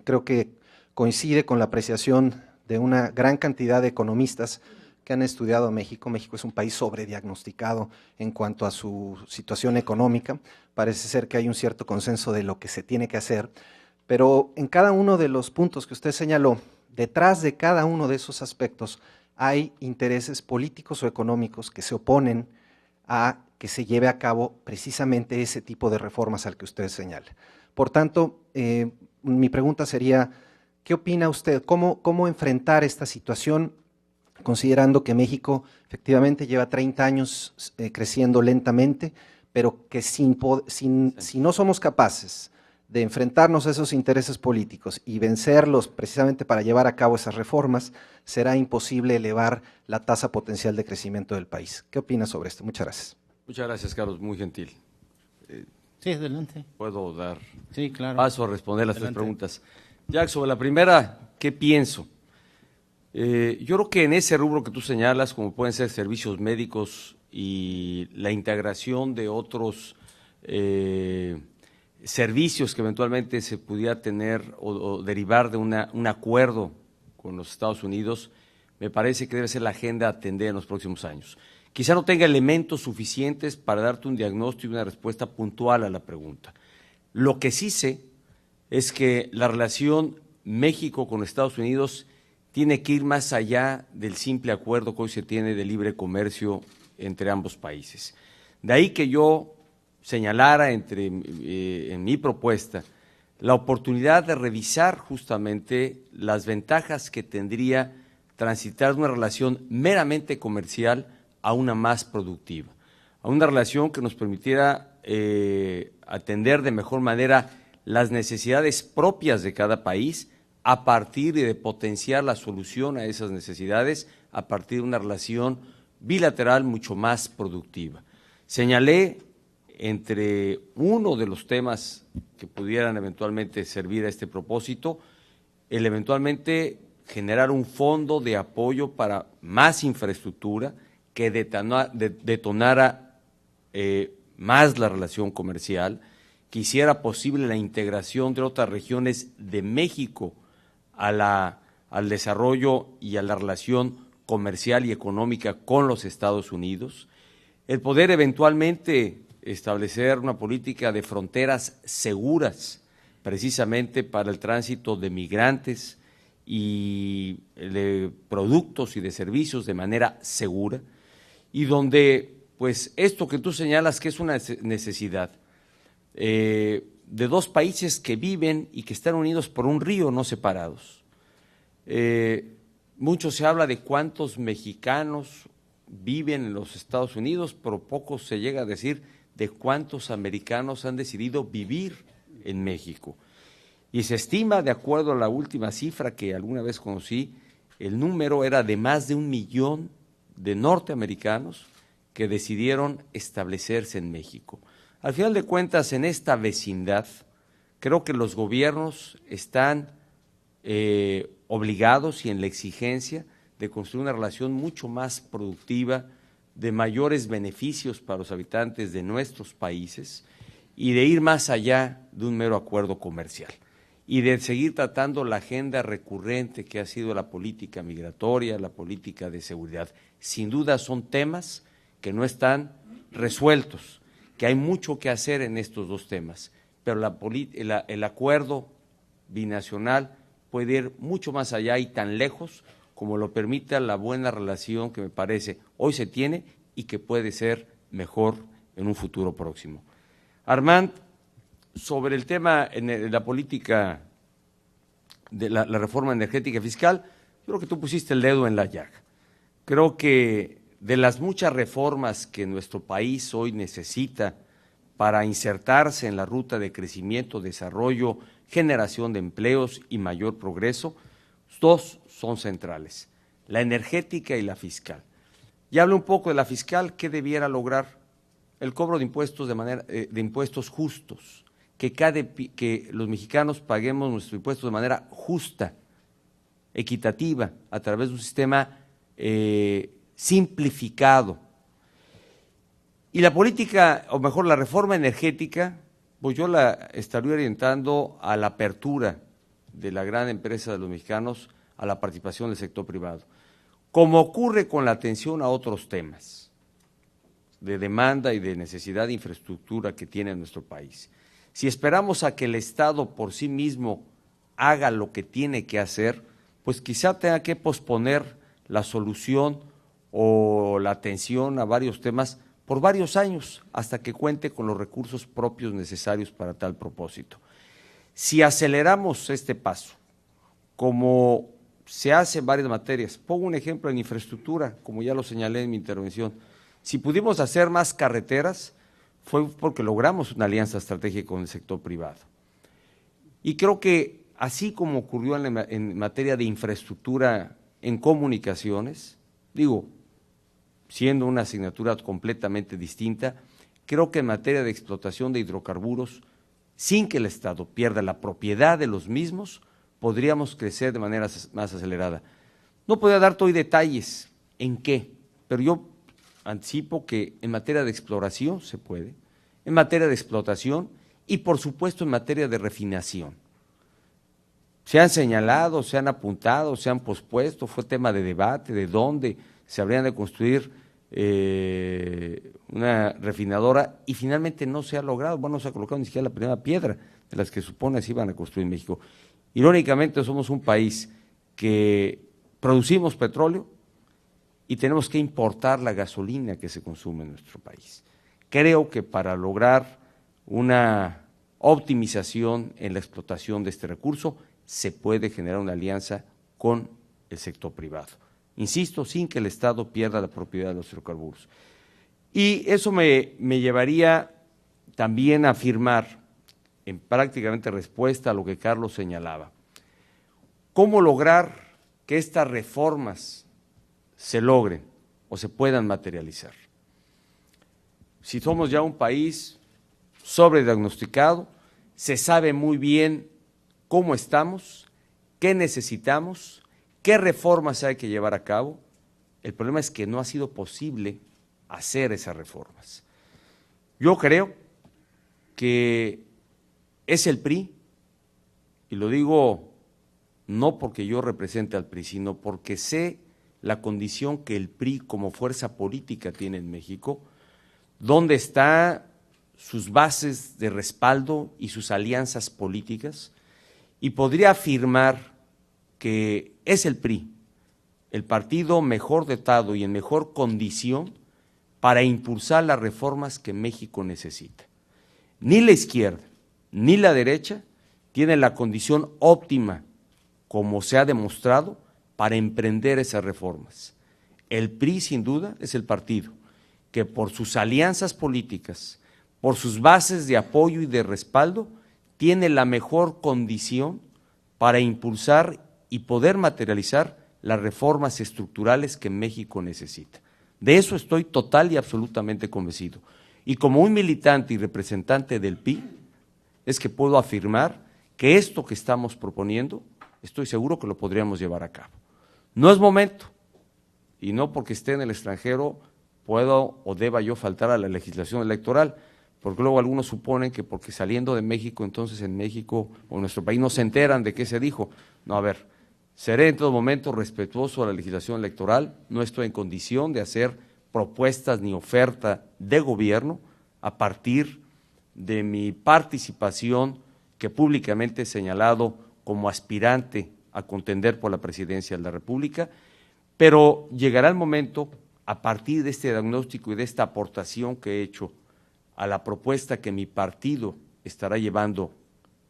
Creo que coincide con la apreciación de una gran cantidad de economistas que han estudiado México. México es un país sobrediagnosticado en cuanto a su situación económica. Parece ser que hay un cierto consenso de lo que se tiene que hacer, pero en cada uno de los puntos que usted señaló, detrás de cada uno de esos aspectos hay intereses políticos o económicos que se oponen a que se lleve a cabo precisamente ese tipo de reformas al que usted señala. Por tanto, mi pregunta sería, ¿qué opina usted? ¿Cómo enfrentar esta situación, considerando que México efectivamente lleva 30 años creciendo lentamente, pero que si no somos capaces de enfrentarnos a esos intereses políticos y vencerlos precisamente para llevar a cabo esas reformas, será imposible elevar la tasa potencial de crecimiento del país? ¿Qué opina sobre esto? Muchas gracias. Muchas gracias, Carlos, muy gentil. Sí, adelante. Puedo dar Sí, claro. paso a responder las Adelante. 3 preguntas. Jack, sobre la primera, ¿qué pienso? Yo creo que en ese rubro que tú señalas, como pueden ser servicios médicos y la integración de otros servicios que eventualmente se pudiera tener o derivar de un acuerdo con los Estados Unidos, me parece que debe ser la agenda a atender en los próximos años. Quizá no tenga elementos suficientes para darte un diagnóstico y una respuesta puntual a la pregunta. Lo que sí sé es que la relación México con Estados Unidos tiene que ir más allá del simple acuerdo que hoy se tiene de libre comercio entre ambos países. De ahí que yo señalara en mi propuesta la oportunidad de revisar justamente las ventajas que tendría transitar de una relación meramente comercial a una más productiva, a una relación que nos permitiera atender de mejor manera las necesidades propias de cada país a partir de potenciar la solución a esas necesidades a partir de una relación bilateral mucho más productiva. Señalé entre uno de los temas que pudieran eventualmente servir a este propósito, el eventualmente generar un fondo de apoyo para más infraestructura que detonara más la relación comercial, que hiciera posible la integración de otras regiones de México al desarrollo y a la relación comercial y económica con los Estados Unidos, el poder eventualmente establecer una política de fronteras seguras, precisamente para el tránsito de migrantes y de productos y de servicios de manera segura, y donde pues esto que tú señalas que es una necesidad de dos países que viven y que están unidos por un río, no separados. Mucho se habla de cuántos mexicanos viven en los Estados Unidos, pero poco se llega a decir de cuántos americanos han decidido vivir en México. Y se estima, de acuerdo a la última cifra que alguna vez conocí, el número era de más de 1 millón de norteamericanos que decidieron establecerse en México. Al final de cuentas, en esta vecindad, creo que los gobiernos están obligados y en la exigencia de construir una relación mucho más productiva, de mayores beneficios para los habitantes de nuestros países y de ir más allá de un mero acuerdo comercial y de seguir tratando la agenda recurrente que ha sido la política migratoria, la política de seguridad. Sin duda son temas que no están resueltos, que hay mucho que hacer en estos dos temas, pero el acuerdo binacional puede ir mucho más allá y tan lejos como lo permita la buena relación que me parece hoy se tiene y que puede ser mejor en un futuro próximo. Armand, sobre el tema en la política de la reforma energética y fiscal, yo creo que tú pusiste el dedo en la llaga. Creo que de las muchas reformas que nuestro país hoy necesita para insertarse en la ruta de crecimiento, desarrollo, generación de empleos y mayor progreso, dos son centrales, la energética y la fiscal. Y hablo un poco de la fiscal, ¿qué debiera lograr? El cobro de impuestos de impuestos justos, que los mexicanos paguemos nuestros impuestos de manera justa, equitativa, a través de un sistema simplificado. Y la política, o mejor la reforma energética, pues yo la estaría orientando a la apertura de la gran empresa de los mexicanos a la participación del sector privado, como ocurre con la atención a otros temas de demanda y de necesidad de infraestructura que tiene nuestro país. Si esperamos a que el Estado por sí mismo haga lo que tiene que hacer, pues quizá tenga que posponer la solución o la atención a varios temas por varios años hasta que cuente con los recursos propios necesarios para tal propósito. Si aceleramos este paso, como se hace en varias materias, pongo un ejemplo en infraestructura, como ya lo señalé en mi intervención, si pudimos hacer más carreteras fue porque logramos una alianza estratégica con el sector privado. Y creo que así como ocurrió en materia de infraestructura en comunicaciones, digo, siendo una asignatura completamente distinta, creo que en materia de explotación de hidrocarburos, sin que el Estado pierda la propiedad de los mismos, podríamos crecer de manera más acelerada. No podría darte hoy detalles en qué, pero yo anticipo que en materia de exploración se puede, en materia de explotación y por supuesto en materia de refinación. Se han señalado, se han apuntado, se han pospuesto, fue tema de debate de dónde se habrían de construir una refinadora y finalmente no se ha logrado, bueno, no se ha colocado ni siquiera la primera piedra de las que supone se iban a construir en México. Irónicamente somos un país que producimos petróleo y tenemos que importar la gasolina que se consume en nuestro país. Creo que para lograr una optimización en la explotación de este recurso se puede generar una alianza con el sector privado. Insisto, sin que el Estado pierda la propiedad de los hidrocarburos. Y eso me llevaría también a afirmar, en prácticamente respuesta a lo que Carlos señalaba, cómo lograr que estas reformas se logren o se puedan materializar. Si somos ya un país sobrediagnosticado, se sabe muy bien cómo estamos, qué necesitamos, qué reformas hay que llevar a cabo. El problema es que no ha sido posible hacer esas reformas. Yo creo que es el PRI, y lo digo no porque yo represente al PRI, sino porque sé la condición que el PRI como fuerza política tiene en México, dónde están sus bases de respaldo y sus alianzas políticas, y podría afirmar que es el PRI, el partido mejor dotado y en mejor condición para impulsar las reformas que México necesita. Ni la izquierda ni la derecha tienen la condición óptima, como se ha demostrado, para emprender esas reformas. El PRI, sin duda, es el partido que por sus alianzas políticas, por sus bases de apoyo y de respaldo, tiene la mejor condición para impulsar y poder materializar las reformas estructurales que México necesita. De eso estoy total y absolutamente convencido. Y como un militante y representante del PRI, es que puedo afirmar que esto que estamos proponiendo, estoy seguro que lo podríamos llevar a cabo. No es momento, y no porque esté en el extranjero puedo o deba yo faltar a la legislación electoral, porque luego algunos suponen que porque saliendo de México, entonces en México o en nuestro país no se enteran de qué se dijo. No, a ver, seré en todo momento respetuoso a la legislación electoral, no estoy en condición de hacer propuestas ni oferta de gobierno a partir de mi participación que públicamente he señalado como aspirante a contender por la presidencia de la República, pero llegará el momento, a partir de este diagnóstico y de esta aportación que he hecho a la propuesta que mi partido estará llevando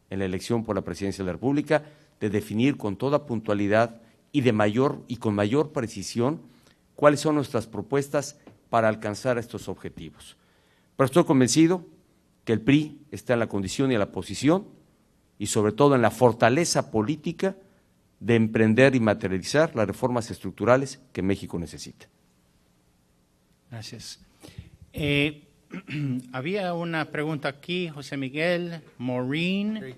en la elección por la presidencia de la República, de definir con toda puntualidad y con mayor precisión cuáles son nuestras propuestas para alcanzar estos objetivos. Pero estoy convencido que el PRI está en la condición y en la posición, y sobre todo en la fortaleza política de emprender y materializar las reformas estructurales que México necesita. Gracias. Había una pregunta aquí, José Miguel, Maureen.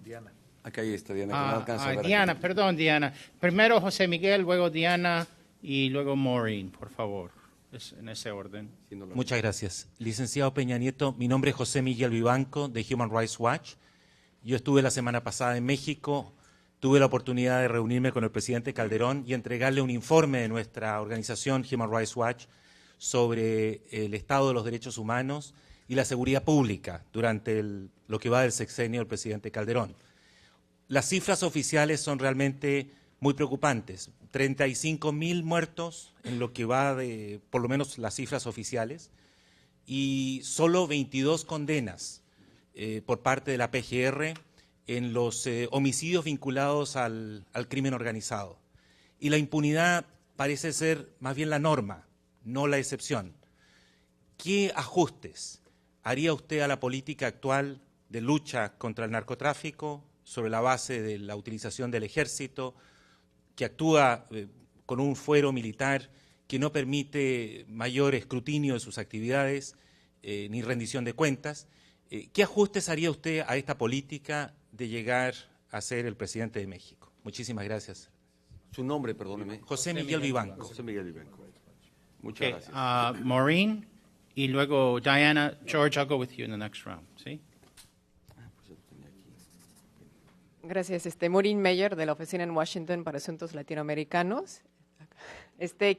Diana. Acá ahí está Diana, que no alcanza a ver Diana, aquí. perdón, Diana. Primero José Miguel, luego Diana y luego Maureen, por favor. Es en ese orden. Muchas gracias. Licenciado Peña Nieto, mi nombre es José Miguel Vivanco, de Human Rights Watch. Yo estuve la semana pasada en México, tuve la oportunidad de reunirme con el presidente Calderón y entregarle un informe de nuestra organización Human Rights Watch sobre el estado de los derechos humanos y la seguridad pública durante lo que va del sexenio del presidente Calderón. Las cifras oficiales son realmente muy preocupantes. 35.000 muertos en lo que va de, por lo menos las cifras oficiales, y solo 22 condenas por parte de la PGR en los homicidios vinculados al crimen organizado. Y la impunidad parece ser más bien la norma, no la excepción. ¿Qué ajustes haría usted a la política actual de lucha contra el narcotráfico sobre la base de la utilización del ejército, que actúa con un fuero militar que no permite mayor escrutinio de sus actividades ni rendición de cuentas? ¿Qué ajustes haría usted a esta política de llegar a ser el presidente de México? Muchísimas gracias. Su nombre, perdóneme. José Miguel Vivanco. José Miguel Vivanco. Muchas gracias. Maureen y luego Diana. George, I'll go with you in the next round. ¿Sí? Gracias. Maureen Meyer, de la Oficina en Washington para Asuntos Latinoamericanos.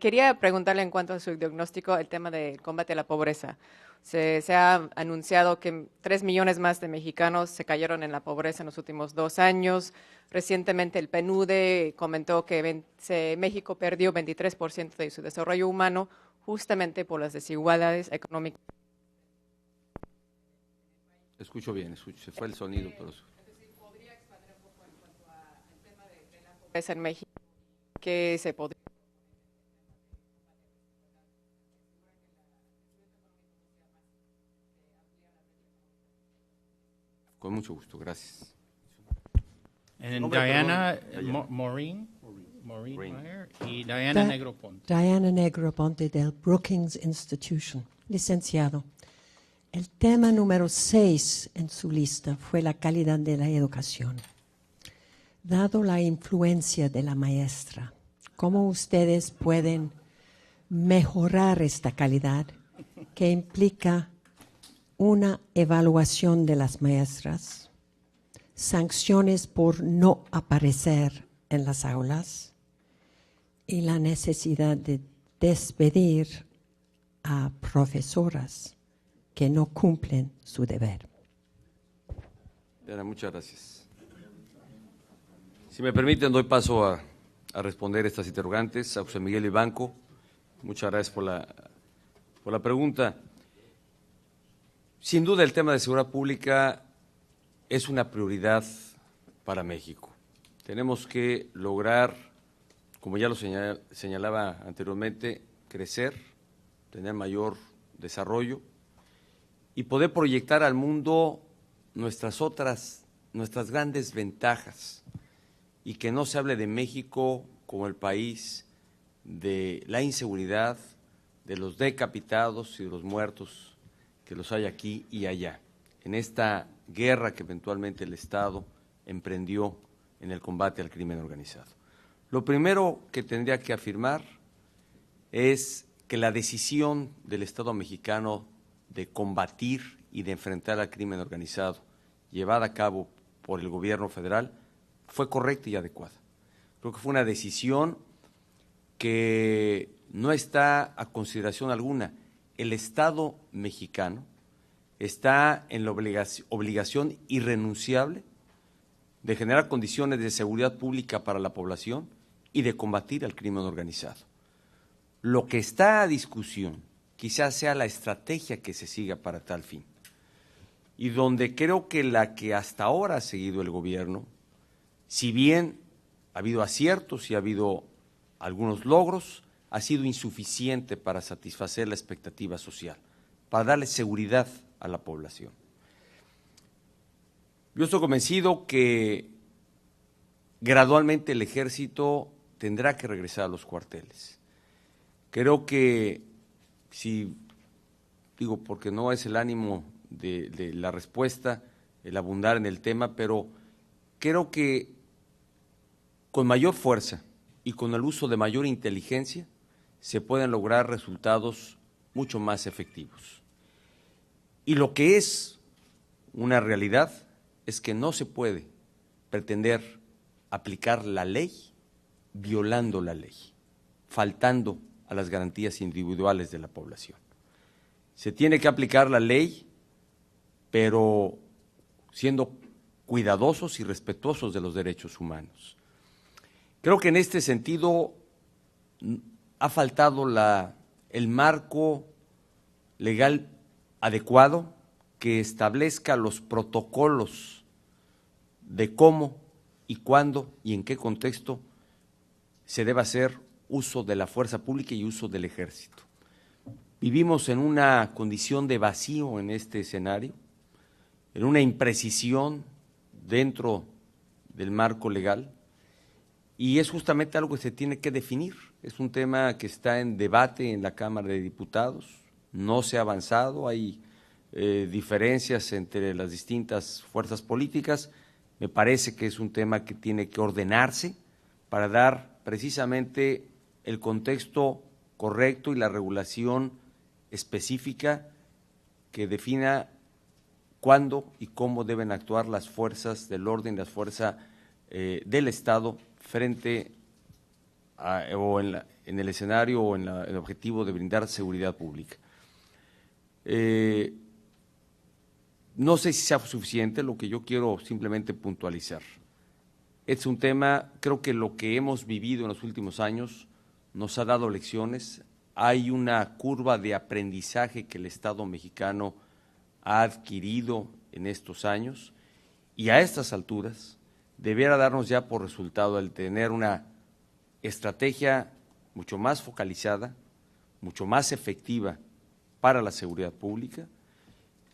Quería preguntarle en cuanto a su diagnóstico el tema del combate a la pobreza. Se ha anunciado que 3 millones más de mexicanos se cayeron en la pobreza en los últimos 2 años. Recientemente el PNUD comentó que México perdió 23% de su desarrollo humano justamente por las desigualdades económicas. Escucho bien, se fue el sonido. Pero... ¿Podría expandir un poco en cuanto al tema de la pobreza en México? ¿Qué se podría? Con mucho gusto, gracias. And Diana, Maureen Meyer y Diana Negroponte. Diana Negroponte del Brookings Institution. Licenciado, el tema número 6 en su lista fue la calidad de la educación. Dado la influencia de la maestra, ¿cómo ustedes pueden mejorar esta calidad que implica una evaluación de las maestras, sanciones por no aparecer en las aulas y la necesidad de despedir a profesoras que no cumplen su deber? Diana, muchas gracias. Si me permiten, doy paso a responder estas interrogantes. A José Miguel Vivanco, muchas gracias por por la pregunta. Sin duda el tema de seguridad pública es una prioridad para México. Tenemos que lograr, como ya lo señalaba anteriormente, crecer, tener mayor desarrollo y poder proyectar al mundo nuestras grandes ventajas, y que no se hable de México como el país de la inseguridad, de los decapitados y de los muertos que los hay aquí y allá, en esta guerra que eventualmente el Estado emprendió en el combate al crimen organizado. Lo primero que tendría que afirmar es que la decisión del Estado mexicano de combatir y de enfrentar al crimen organizado, llevada a cabo por el gobierno federal, fue correcta y adecuada. Creo que fue una decisión que no está a consideración alguna. El Estado mexicano está en la obligación irrenunciable de generar condiciones de seguridad pública para la población y de combatir al crimen organizado. Lo que está a discusión quizás sea la estrategia que se siga para tal fin, y donde creo que la que hasta ahora ha seguido el gobierno, si bien ha habido aciertos y ha habido algunos logros, ha sido insuficiente para satisfacer la expectativa social, para darle seguridad a la población. Yo estoy convencido que gradualmente el Ejército tendrá que regresar a los cuarteles. Creo que, porque no es el ánimo de la respuesta, el abundar en el tema, pero creo que con mayor fuerza y con el uso de mayor inteligencia se pueden lograr resultados mucho más efectivos. Y lo que es una realidad es que no se puede pretender aplicar la ley violando la ley, faltando a las garantías individuales de la población. Se tiene que aplicar la ley, pero siendo cuidadosos y respetuosos de los derechos humanos. Creo que en este sentido ha faltado el marco legal adecuado que establezca los protocolos de cómo y cuándo y en qué contexto se debe hacer uso de la fuerza pública y uso del Ejército. Vivimos en una condición de vacío en este escenario, en una imprecisión dentro del marco legal, y es justamente algo que se tiene que definir. Es un tema que está en debate en la Cámara de Diputados, no se ha avanzado, hay diferencias entre las distintas fuerzas políticas. Me parece que es un tema que tiene que ordenarse para dar precisamente el contexto correcto y la regulación específica que defina cuándo y cómo deben actuar las fuerzas del orden, las fuerzas del Estado frente en el escenario o en el objetivo de brindar seguridad pública. No sé si sea suficiente, lo que yo quiero simplemente puntualizar. Es un tema, creo que lo que hemos vivido en los últimos años nos ha dado lecciones. Hay una curva de aprendizaje que el Estado mexicano ha adquirido en estos años, y a estas alturas debiera darnos ya por resultado el tener una estrategia mucho más focalizada, mucho más efectiva para la seguridad pública,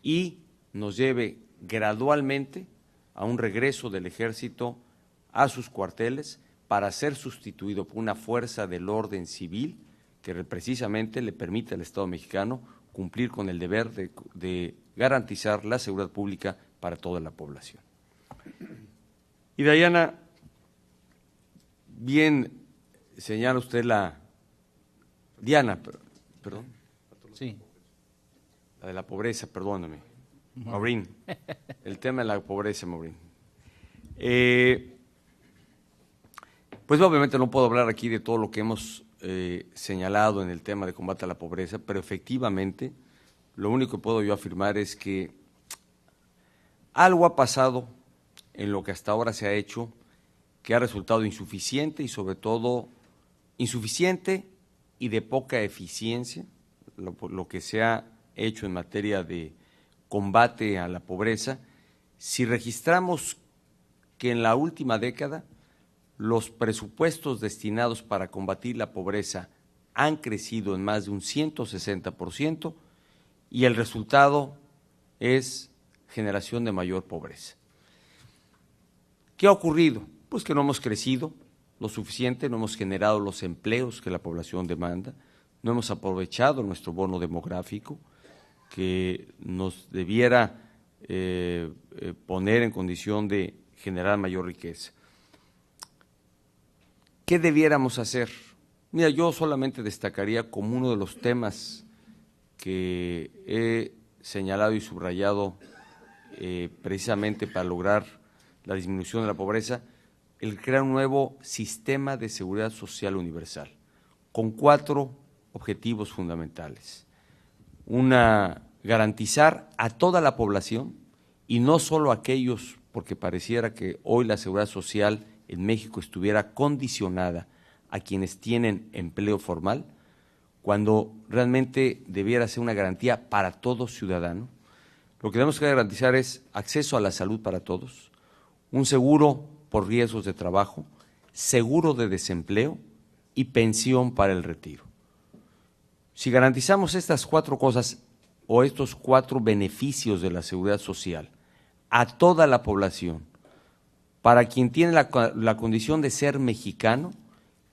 y nos lleve gradualmente a un regreso del Ejército a sus cuarteles para ser sustituido por una fuerza del orden civil que precisamente le permite al Estado mexicano cumplir con el deber de garantizar la seguridad pública para toda la población. Y Dayana, bien señala usted Diana, perdón. Sí. La de la pobreza, perdóname. Maureen, el tema de la pobreza, Maureen. Pues obviamente no puedo hablar aquí de todo lo que hemos señalado en el tema de combate a la pobreza, pero efectivamente lo único que puedo yo afirmar es que algo ha pasado en lo que hasta ahora se ha hecho que ha resultado insuficiente y sobre todo insuficiente y de poca eficiencia, lo que se ha hecho en materia de combate a la pobreza, si registramos que en la última década los presupuestos destinados para combatir la pobreza han crecido en más de un 160% y el resultado es generación de mayor pobreza. ¿Qué ha ocurrido? Pues que no hemos crecido lo suficiente, no hemos generado los empleos que la población demanda, no hemos aprovechado nuestro bono demográfico que nos debiera poner en condición de generar mayor riqueza. ¿Qué debiéramos hacer? Mira, yo solamente destacaría como uno de los temas que he señalado y subrayado precisamente para lograr la disminución de la pobreza, el crear un nuevo sistema de seguridad social universal, con 4 objetivos fundamentales. Garantizar a toda la población, y no solo a aquellos, porque pareciera que hoy la seguridad social en México estuviera condicionada a quienes tienen empleo formal, cuando realmente debiera ser una garantía para todo ciudadano. Lo que tenemos que garantizar es acceso a la salud para todos, un seguro por riesgos de trabajo, seguro de desempleo y pensión para el retiro. Si garantizamos estas 4 cosas o estos 4 beneficios de la seguridad social a toda la población, para quien tiene la condición de ser mexicano,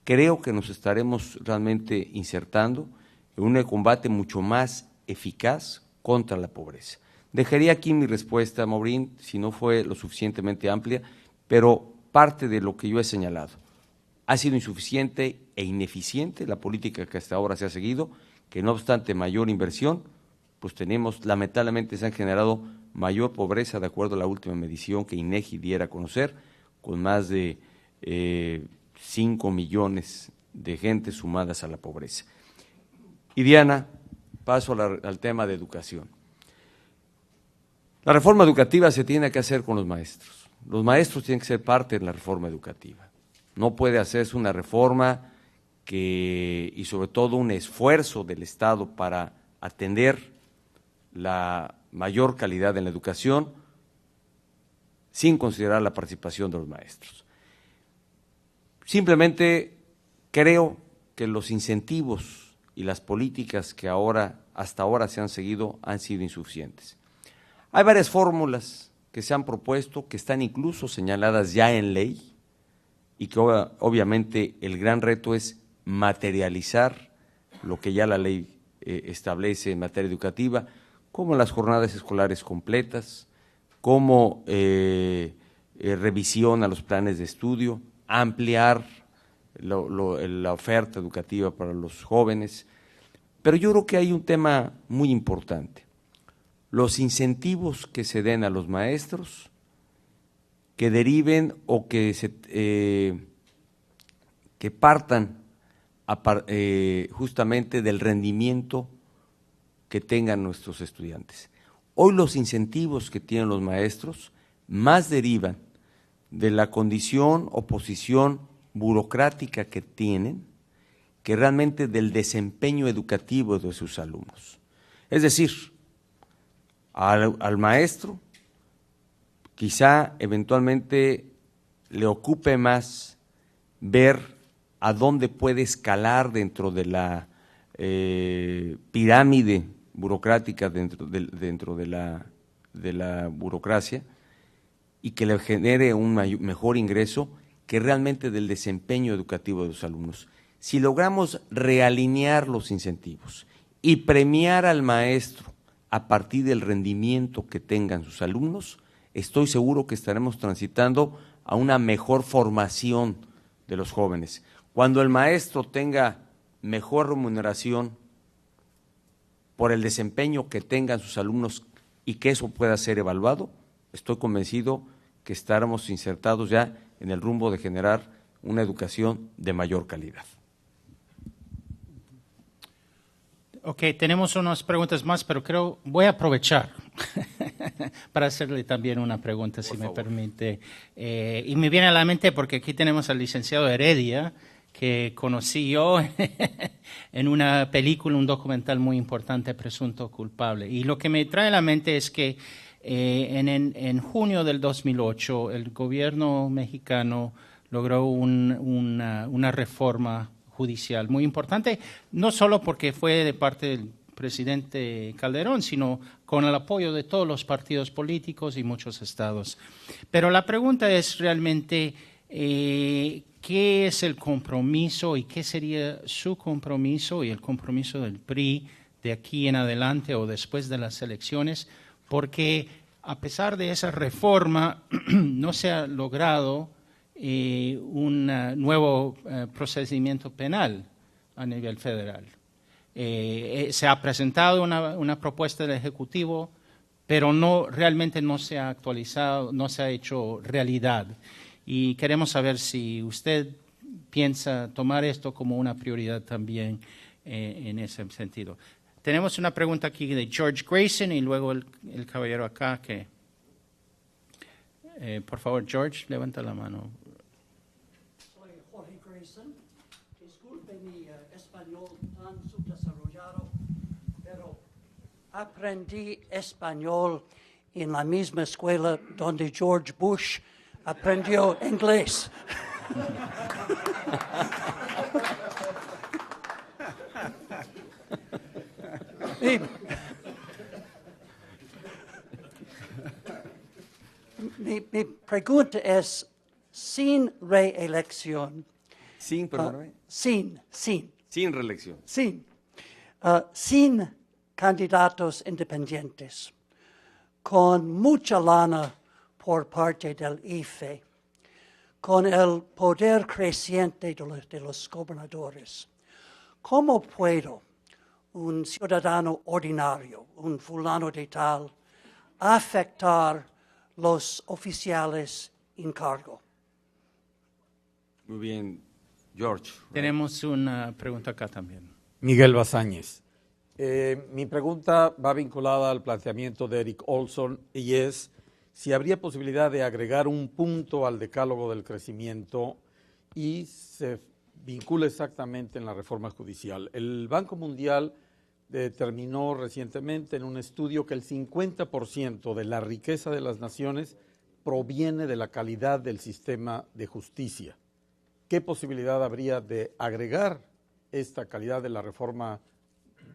creo que nos estaremos realmente insertando en un combate mucho más eficaz contra la pobreza. Dejaría aquí mi respuesta, Maureen, si no fue lo suficientemente amplia, pero parte de lo que yo he señalado. Ha sido insuficiente e ineficiente la política que hasta ahora se ha seguido, que no obstante mayor inversión, pues lamentablemente se han generado mayor pobreza, de acuerdo a la última medición que INEGI diera a conocer, con más de 5 millones de gentes sumadas a la pobreza. Y Diana, paso al tema de educación. La reforma educativa se tiene que hacer con los maestros. Los maestros tienen que ser parte de la reforma educativa. No puede hacerse una reforma y sobre todo un esfuerzo del Estado para atender la mayor calidad en la educación sin considerar la participación de los maestros. Simplemente creo que los incentivos y las políticas que hasta ahora se han seguido han sido insuficientes. Hay varias fórmulas que se han propuesto, que están incluso señaladas ya en ley y que obviamente el gran reto es materializar lo que ya la ley establece en materia educativa, como las jornadas escolares completas, como revisión a los planes de estudio, ampliar la oferta educativa para los jóvenes. Pero yo creo que hay un tema muy importante. Los incentivos que se den a los maestros que deriven o que partan justamente del rendimiento que tengan nuestros estudiantes. Hoy los incentivos que tienen los maestros más derivan de la condición o posición burocrática que tienen que realmente del desempeño educativo de sus alumnos. Es decir, al maestro quizá eventualmente le ocupe más ver a dónde puede escalar dentro de la pirámide burocrática, dentro de la burocracia, y que le genere un mejor ingreso que realmente del desempeño educativo de los alumnos. Si logramos realinear los incentivos y premiar al maestro a partir del rendimiento que tengan sus alumnos, estoy seguro que estaremos transitando a una mejor formación de los jóvenes. Cuando el maestro tenga mejor remuneración por el desempeño que tengan sus alumnos y que eso pueda ser evaluado, estoy convencido que estaremos insertados ya en el rumbo de generar una educación de mayor calidad. Ok, tenemos unas preguntas más, pero voy a aprovechar para hacerle también una pregunta, si me permite. Y me viene a la mente porque aquí tenemos al licenciado Heredia, que conocí yo en una película, un documental muy importante, Presunto Culpable. Y lo que me trae a la mente es que en junio del 2008 el gobierno mexicano logró una reforma judicial muy importante, no solo porque fue de parte del presidente Calderón, sino con el apoyo de todos los partidos políticos y muchos estados. Pero la pregunta es realmente ¿qué es el compromiso y qué sería su compromiso y el compromiso del PRI de aquí en adelante o después de las elecciones? Porque a pesar de esa reforma no se ha logrado un nuevo procedimiento penal a nivel federal. Se ha presentado una propuesta del Ejecutivo, pero realmente no se ha actualizado, no se ha hecho realidad. Y queremos saber si usted piensa tomar esto como una prioridad también en ese sentido. Tenemos una pregunta aquí de George Grayson y luego el caballero acá que... por favor, George, levanta la mano. Soy Jorge Grayson. Disculpe mi español tan subdesarrollado, pero aprendí español en la misma escuela donde George Bush aprendió inglés. Mi pregunta es, sin reelección... Sin, perdóname. Sin reelección. Sin candidatos independientes, con mucha lana por parte del IFE, con el poder creciente de los gobernadores. ¿Cómo puedo un ciudadano ordinario, un fulano de tal, afectar los oficiales en cargo? Muy bien, George. Tenemos una pregunta acá también. Miguel Bazáñez. Mi pregunta va vinculada al planteamiento de Eric Olson y es si habría posibilidad de agregar un punto al decálogo del crecimiento y se vincula exactamente en la reforma judicial. El Banco Mundial determinó recientemente en un estudio que el 50% de la riqueza de las naciones proviene de la calidad del sistema de justicia. ¿Qué posibilidad habría de agregar esta calidad de la reforma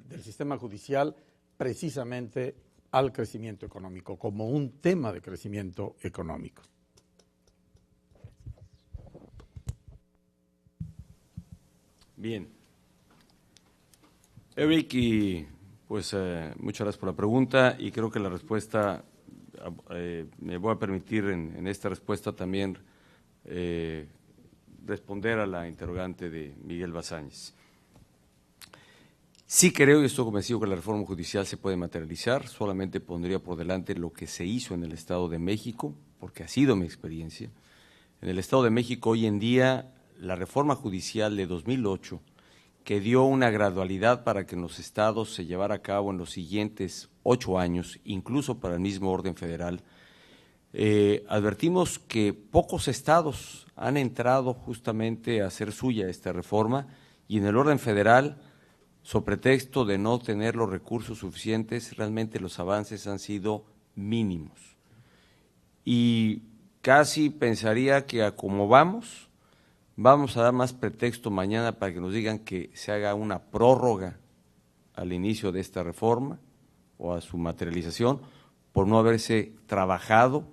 del sistema judicial precisamente al crecimiento económico, como un tema de crecimiento económico? Bien. Eric, pues muchas gracias por la pregunta y creo que la respuesta, me voy a permitir en esta respuesta también responder a la interrogante de Miguel Bazáñez. Sí creo y estoy convencido que la reforma judicial se puede materializar, solamente pondría por delante lo que se hizo en el Estado de México, porque ha sido mi experiencia. En el Estado de México hoy en día la reforma judicial de 2008, que dio una gradualidad para que en los estados se llevara a cabo en los siguientes 8 años, incluso para el mismo orden federal, advertimos que pocos estados han entrado justamente a hacer suya esta reforma y en el orden federal, sobre pretexto de no tener los recursos suficientes, realmente los avances han sido mínimos. Y casi pensaría que a como vamos a dar más pretexto mañana para que nos digan que se haga una prórroga al inicio de esta reforma o a su materialización por no haberse trabajado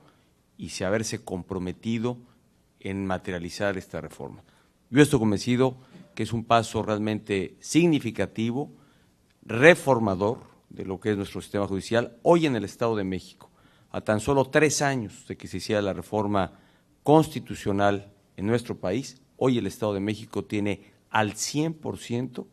y se haberse comprometido en materializar esta reforma. Yo estoy convencido que es un paso realmente significativo, reformador de lo que es nuestro sistema judicial hoy en el Estado de México, a tan solo 3 años de que se hiciera la reforma constitucional en nuestro país. Hoy el Estado de México tiene al 100%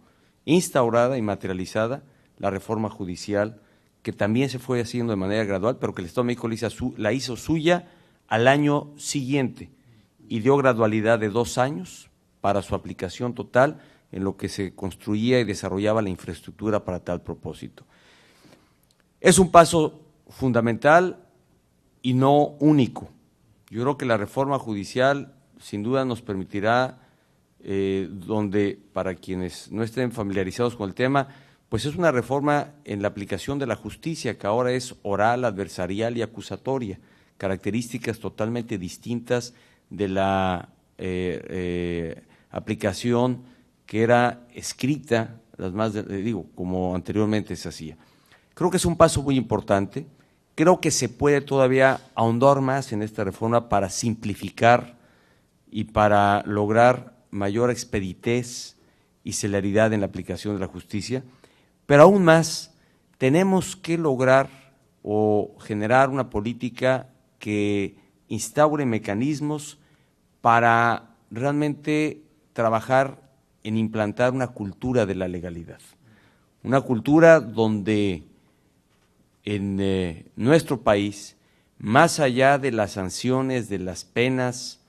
instaurada y materializada la reforma judicial, que también se fue haciendo de manera gradual, pero que el Estado de México la hizo suya al año siguiente y dio gradualidad de 2 años para su aplicación total en lo que se construía y desarrollaba la infraestructura para tal propósito. Es un paso fundamental y no único. Yo creo que la reforma judicial sin duda nos permitirá donde, para quienes no estén familiarizados con el tema, pues es una reforma en la aplicación de la justicia, que ahora es oral, adversarial y acusatoria, características totalmente distintas de la aplicación que era escrita, como anteriormente se hacía. Creo que es un paso muy importante. Creo que se puede todavía ahondar más en esta reforma para simplificar y para lograr mayor expeditez y celeridad en la aplicación de la justicia, pero aún más tenemos que lograr o generar una política que instaure mecanismos para realmente trabajar en implantar una cultura de la legalidad, una cultura donde en nuestro país, más allá de las sanciones, de las penas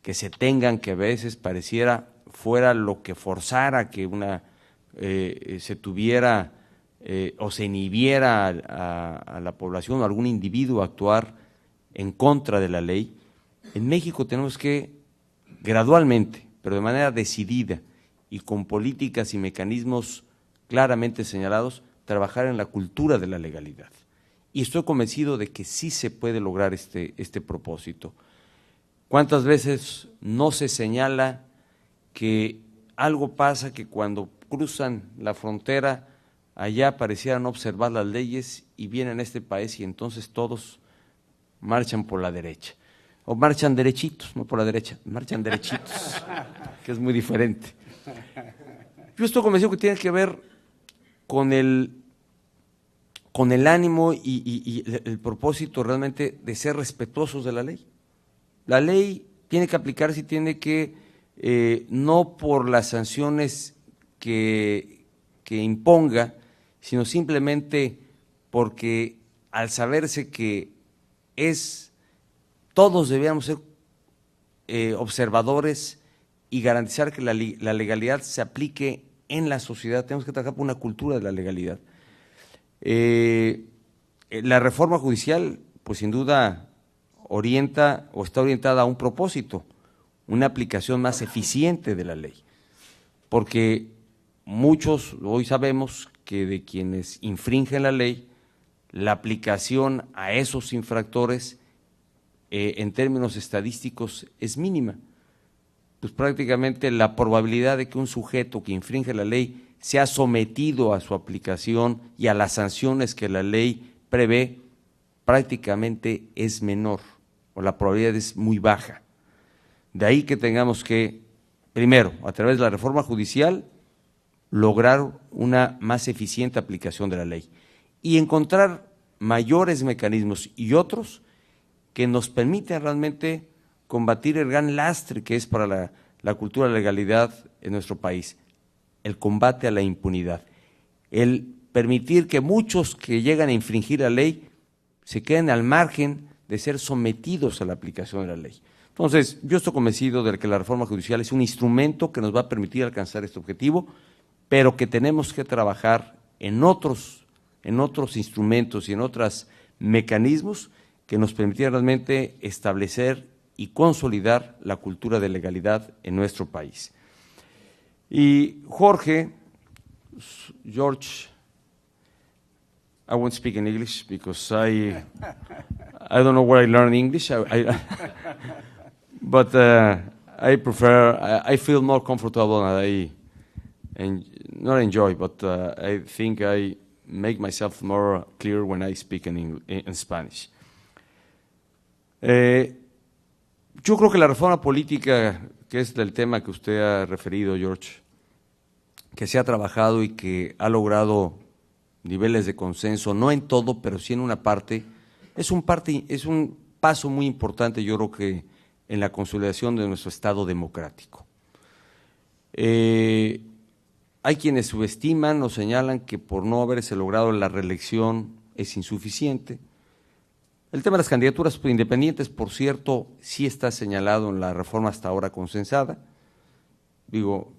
que se tengan, que a veces pareciera fuera lo que forzara que se tuviera o se inhibiera a la población o a algún individuo a actuar en contra de la ley, en México tenemos que gradualmente, pero de manera decidida y con políticas y mecanismos claramente señalados, trabajar en la cultura de la legalidad. Y estoy convencido de que sí se puede lograr este propósito. ¿Cuántas veces no se señala que algo pasa, que cuando cruzan la frontera allá parecieran observar las leyes y vienen a este país y entonces todos marchan por la derecha? O marchan derechitos, no por la derecha, marchan derechitos, que es muy diferente. Yo estoy convencido que tiene que ver con el ánimo y el propósito realmente de ser respetuosos de la ley. La ley tiene que aplicarse y tiene que, no por las sanciones que imponga, sino simplemente porque al saberse que todos debíamos ser observadores y garantizar que la legalidad se aplique en la sociedad, tenemos que trabajar por una cultura de la legalidad. La reforma judicial, pues sin duda orienta o está orientada a un propósito, una aplicación más eficiente de la ley, porque muchos hoy sabemos que de quienes infringen la ley, la aplicación a esos infractores en términos estadísticos es mínima. Pues prácticamente la probabilidad de que un sujeto que infringe la ley sea sometido a su aplicación y a las sanciones que la ley prevé prácticamente es menor, o la probabilidad es muy baja. De ahí que tengamos que, primero, a través de la reforma judicial, lograr una más eficiente aplicación de la ley y encontrar mayores mecanismos y otros que nos permitan realmente combatir el gran lastre que es para la cultura de la legalidad en nuestro país, el combate a la impunidad, el permitir que muchos que llegan a infringir la ley se queden al margen de ser sometidos a la aplicación de la ley. Entonces, yo estoy convencido de que la reforma judicial es un instrumento que nos va a permitir alcanzar este objetivo, pero que tenemos que trabajar en otros instrumentos y en otros mecanismos que nos permitieran realmente establecer y consolidar la cultura de legalidad en nuestro país. Y George, I won't speak in English because I don't know where I learned English, but I feel more comfortable and not enjoy, but I think I make myself more clear when I speak in Spanish. Yo creo que la reforma política, que es el tema que usted ha referido, George, que se ha trabajado y que ha logrado niveles de consenso, no en todo, pero sí en una parte, es un paso muy importante, yo creo que en la consolidación de nuestro Estado democrático. Hay quienes subestiman o señalan que por no haberse logrado la reelección es insuficiente. El tema de las candidaturas independientes, por cierto, sí está señalado en la reforma hasta ahora consensada. Digo,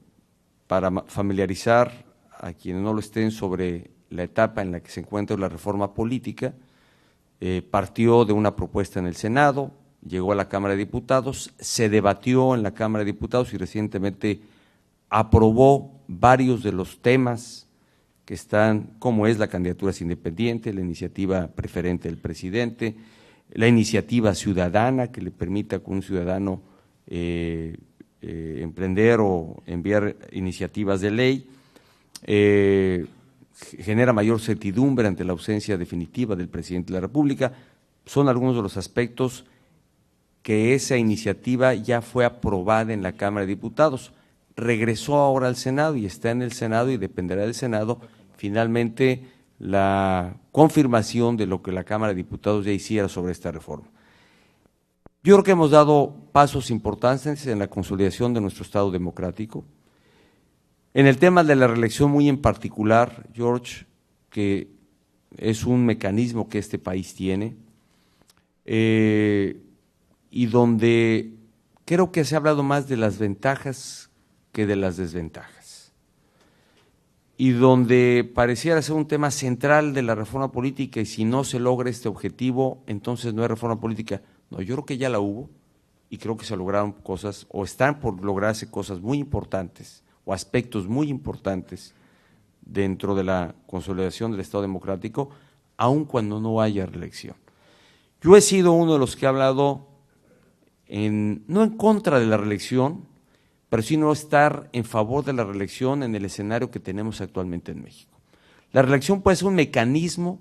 para familiarizar a quienes no lo estén sobre la etapa en la que se encuentra la reforma política, partió de una propuesta en el Senado, llegó a la Cámara de Diputados, se debatió en la Cámara de Diputados y recientemente aprobó varios de los temas que están, como es la candidatura independiente, la iniciativa preferente del presidente, la iniciativa ciudadana que le permita con un ciudadano emprender o enviar iniciativas de ley, genera mayor certidumbre ante la ausencia definitiva del presidente de la República. Son algunos de los aspectos que esa iniciativa ya fue aprobada en la Cámara de Diputados. Regresó ahora al Senado y está en el Senado y dependerá del Senado finalmente la confirmación de lo que la Cámara de Diputados ya hiciera sobre esta reforma. Yo creo que hemos dado pasos importantes en la consolidación de nuestro Estado democrático. En el tema de la reelección muy en particular, George, que es un mecanismo que este país tiene, y donde creo que se ha hablado más de las ventajas que de las desventajas, y donde pareciera ser un tema central de la reforma política, y si no se logra este objetivo, entonces no hay reforma política. No, yo creo que ya la hubo, y creo que se lograron cosas, o están por lograrse cosas muy importantes, o aspectos muy importantes dentro de la consolidación del Estado democrático, aun cuando no haya reelección. Yo he sido uno de los que ha hablado no en contra de la reelección, pero sí no estar en favor de la reelección en el escenario que tenemos actualmente en México. La reelección puede ser un mecanismo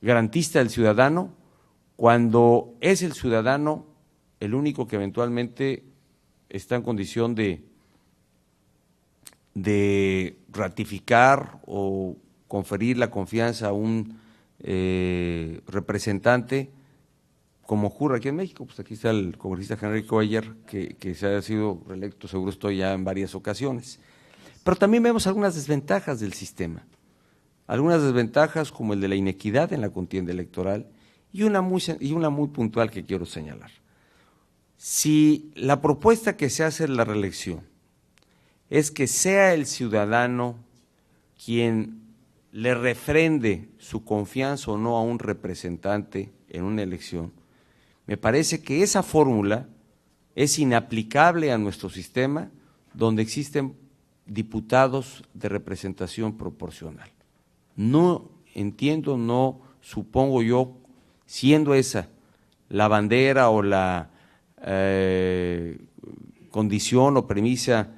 garantista del ciudadano cuando es el ciudadano el único que eventualmente está en condición de ratificar o conferir la confianza a un representante, como ocurre aquí en México. Pues aquí está el congresista Henry Cuellar, que se ha sido reelecto, seguro estoy, ya en varias ocasiones. Pero también vemos algunas desventajas del sistema, algunas desventajas como el de la inequidad en la contienda electoral, y una muy puntual que quiero señalar. Si la propuesta que se hace en la reelección es que sea el ciudadano quien le refrende su confianza o no a un representante en una elección, me parece que esa fórmula es inaplicable a nuestro sistema, donde existen diputados de representación proporcional. No entiendo, no supongo yo, siendo esa la bandera o la condición o premisa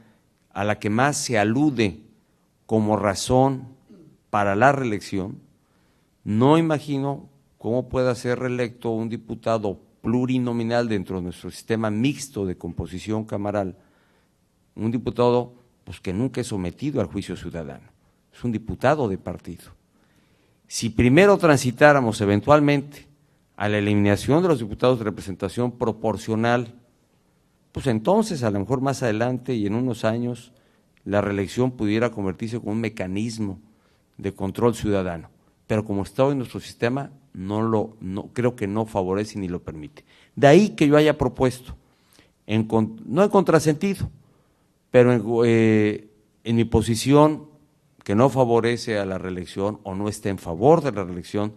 a la que más se alude como razón para la reelección, no imagino cómo pueda ser reelecto un diputado plurinominal dentro de nuestro sistema mixto de composición camaral, un diputado pues, que nunca es sometido al juicio ciudadano, es un diputado de partido. Si primero transitáramos eventualmente a la eliminación de los diputados de representación proporcional, pues entonces a lo mejor más adelante y en unos años la reelección pudiera convertirse en un mecanismo de control ciudadano, pero como está hoy nuestro sistema, no creo que no favorece ni lo permite. De ahí que yo haya propuesto, no en contrasentido, pero en mi posición que no favorece a la reelección o no está en favor de la reelección,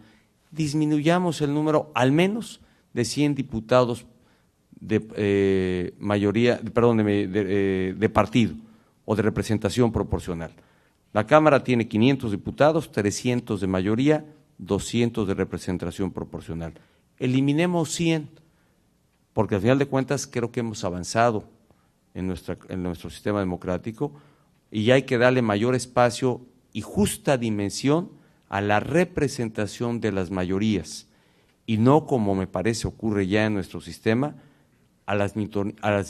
disminuyamos el número al menos de 100 diputados de mayoría, perdón, de partido o de representación proporcional. La Cámara tiene 500 diputados, 300 de mayoría, 200 de representación proporcional. Eliminemos 100, porque al final de cuentas creo que hemos avanzado en nuestro sistema democrático y hay que darle mayor espacio y justa dimensión a la representación de las mayorías y no, como me parece ocurre ya en nuestro sistema, a las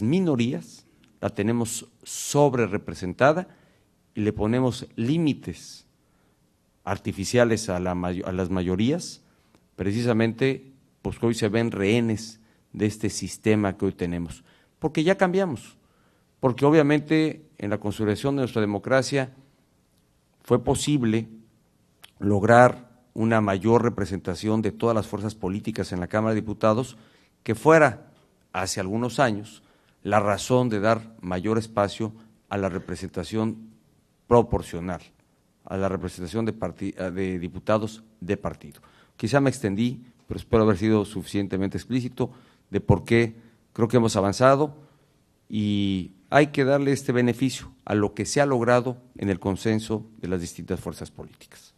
minorías la tenemos sobre representada y le ponemos límites artificiales a las mayorías, precisamente pues que hoy se ven rehenes de este sistema que hoy tenemos, porque ya cambiamos, porque obviamente en la consolidación de nuestra democracia fue posible lograr una mayor representación de todas las fuerzas políticas en la Cámara de Diputados, que fuera hace algunos años la razón de dar mayor espacio a la representación proporcional, a la representación de diputados de partido. Quizá me extendí, pero espero haber sido suficientemente explícito de por qué creo que hemos avanzado y hay que darle este beneficio a lo que se ha logrado en el consenso de las distintas fuerzas políticas.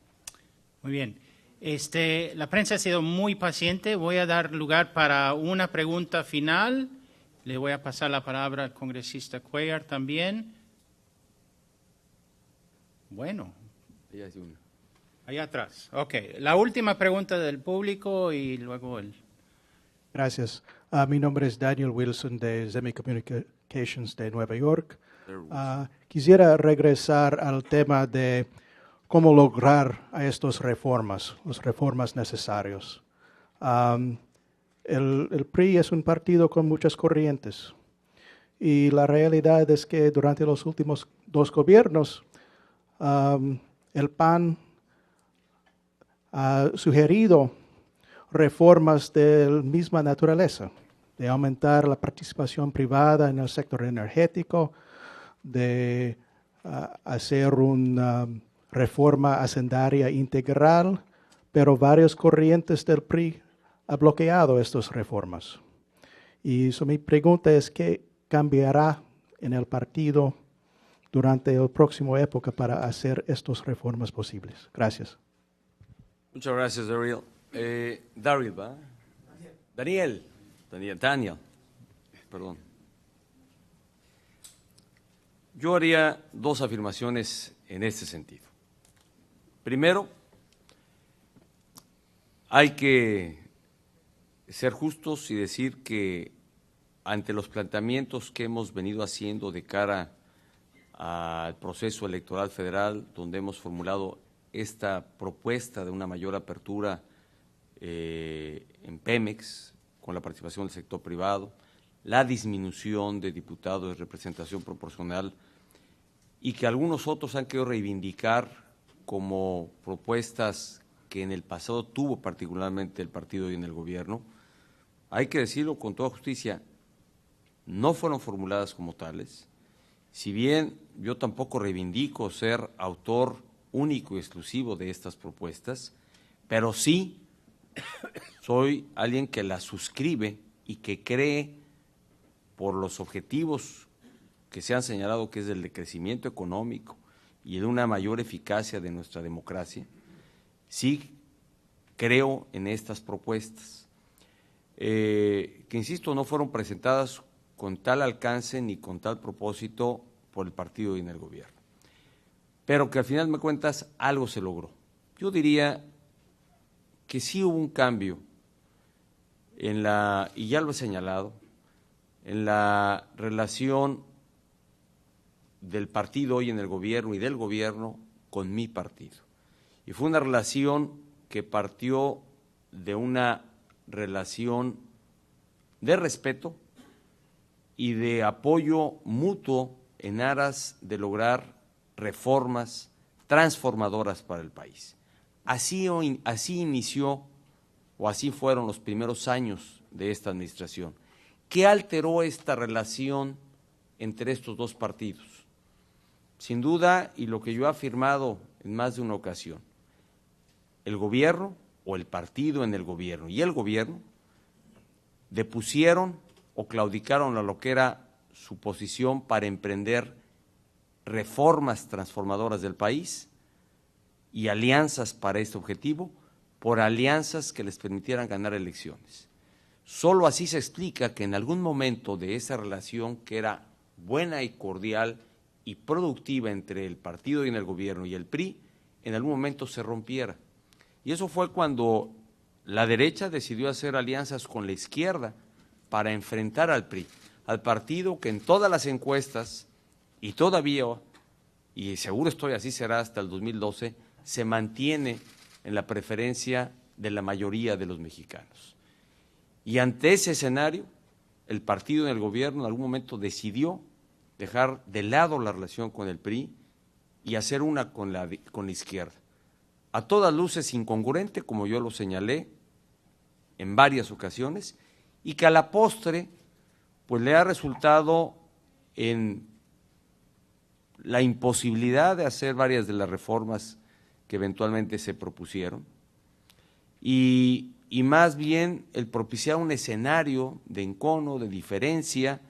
Muy bien. La prensa ha sido muy paciente. Voy a dar lugar para una pregunta final. Le voy a pasar la palabra al congresista Cuellar también. Bueno. Allá atrás. Ok. La última pregunta del público y luego el... Gracias. Mi nombre es Daniel Wilson de Zemi Communications de Nueva York. Quisiera regresar al tema de cómo lograr a estas reformas, las reformas necesarias. El PRI es un partido con muchas corrientes y la realidad es que durante los últimos 2 gobiernos el PAN ha sugerido reformas de la misma naturaleza, de aumentar la participación privada en el sector energético, de hacer una reforma hacendaria integral, pero varias corrientes del PRI han bloqueado estas reformas. Y mi pregunta es, ¿qué cambiará en el partido durante la próxima época para hacer estas reformas posibles? Gracias. Muchas gracias, Daryl. Daryl, ¿va? Daniel, perdón. Yo haría 2 afirmaciones en este sentido. Primero, hay que ser justos y decir que ante los planteamientos que hemos venido haciendo de cara al proceso electoral federal, donde hemos formulado esta propuesta de una mayor apertura en Pemex, con la participación del sector privado, la disminución de diputados de representación proporcional y que algunos otros han querido reivindicar como propuestas que en el pasado tuvo particularmente el partido y en el gobierno, hay que decirlo con toda justicia, no fueron formuladas como tales. Si bien yo tampoco reivindico ser autor único y exclusivo de estas propuestas, pero sí soy alguien que las suscribe y que cree por los objetivos que se han señalado, que es el de crecimiento económico y de una mayor eficacia de nuestra democracia, sí creo en estas propuestas, que insisto, no fueron presentadas con tal alcance ni con tal propósito por el partido y en el gobierno, pero que al final de cuentas algo se logró. Yo diría que sí hubo un cambio en la, y ya lo he señalado, en la relación del partido hoy en el gobierno y del gobierno con mi partido. Y fue una relación que partió de una relación de respeto y de apoyo mutuo en aras de lograr reformas transformadoras para el país. Así inició o así fueron los primeros años de esta administración. ¿Qué alteró esta relación entre estos 2 partidos? Sin duda, y lo que yo he afirmado en más de una ocasión, el gobierno o el partido en el gobierno y el gobierno depusieron o claudicaron a lo que era su posición para emprender reformas transformadoras del país y alianzas para este objetivo, por alianzas que les permitieran ganar elecciones. Solo así se explica que en algún momento de esa relación, que era buena y cordial y productiva entre el partido y en el gobierno y el PRI, en algún momento se rompiera. Y eso fue cuando la derecha decidió hacer alianzas con la izquierda para enfrentar al PRI, al partido que en todas las encuestas, y todavía, y seguro estoy así será hasta el 2012, se mantiene en la preferencia de la mayoría de los mexicanos. Y ante ese escenario, el partido en el gobierno en algún momento decidió dejar de lado la relación con el PRI y hacer una con la izquierda. A todas luces incongruente, como yo lo señalé en varias ocasiones, y que a la postre pues le ha resultado en la imposibilidad de hacer varias de las reformas que eventualmente se propusieron, y más bien el propiciar un escenario de encono, de diferencia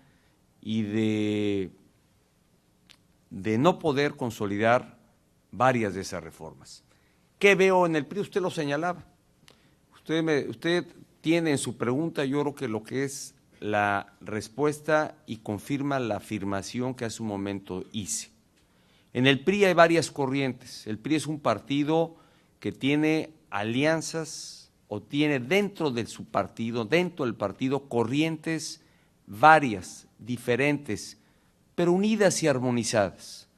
y de de no poder consolidar varias de esas reformas. ¿Qué veo en el PRI? Usted lo señalaba. Usted tiene en su pregunta, yo creo que lo que es la respuesta y confirma la afirmación que hace un momento hice. En el PRI hay varias corrientes. El PRI es un partido que tiene alianzas o tiene dentro de su partido, dentro del partido, corrientes varias, diferentes, pero unidas y armonizadas.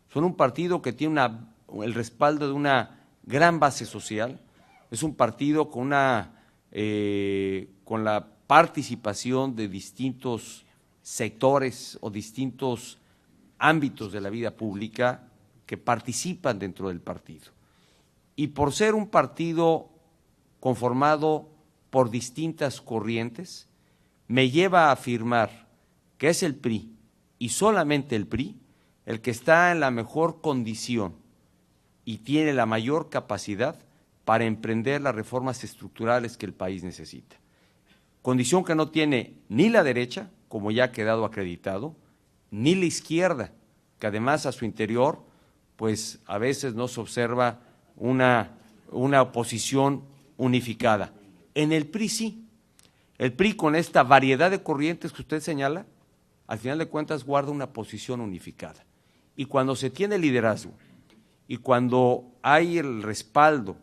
Son un partido que tiene el respaldo de una gran base social, es un partido con la participación de distintos sectores o distintos ámbitos de la vida pública que participan dentro del partido. Y por ser un partido conformado por distintas corrientes, me lleva a afirmar que es el PRI y solamente el PRI el que está en la mejor condición y tiene la mayor capacidad para emprender las reformas estructurales que el país necesita. Condición que no tiene ni la derecha, como ya ha quedado acreditado, ni la izquierda, que además a su interior, pues a veces no se observa una oposición unificada. En el PRI sí. El PRI, con esta variedad de corrientes que usted señala, al final de cuentas guarda una posición unificada. Y cuando se tiene liderazgo y cuando hay el respaldo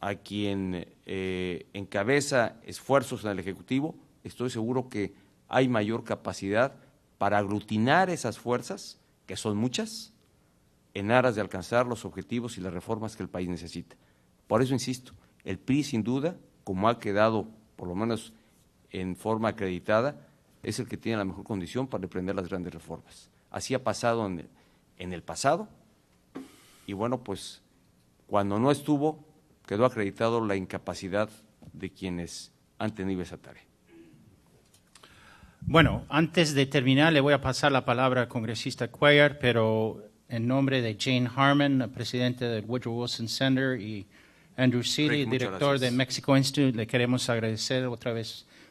a quien encabeza esfuerzos en el Ejecutivo, estoy seguro que hay mayor capacidad para aglutinar esas fuerzas, que son muchas, en aras de alcanzar los objetivos y las reformas que el país necesita. Por eso insisto, el PRI sin duda, como ha quedado por lo menos en forma acreditada, es el que tiene la mejor condición para emprender las grandes reformas. Así ha pasado en el pasado y bueno, pues cuando no estuvo, quedó acreditado la incapacidad de quienes han tenido esa tarea. Bueno, antes de terminar, le voy a pasar la palabra al congresista Cuellar, pero en nombre de Jane Harman, presidente del Woodrow Wilson Center, y Andrew Seeley, director de Mexico Institute, le queremos agradecer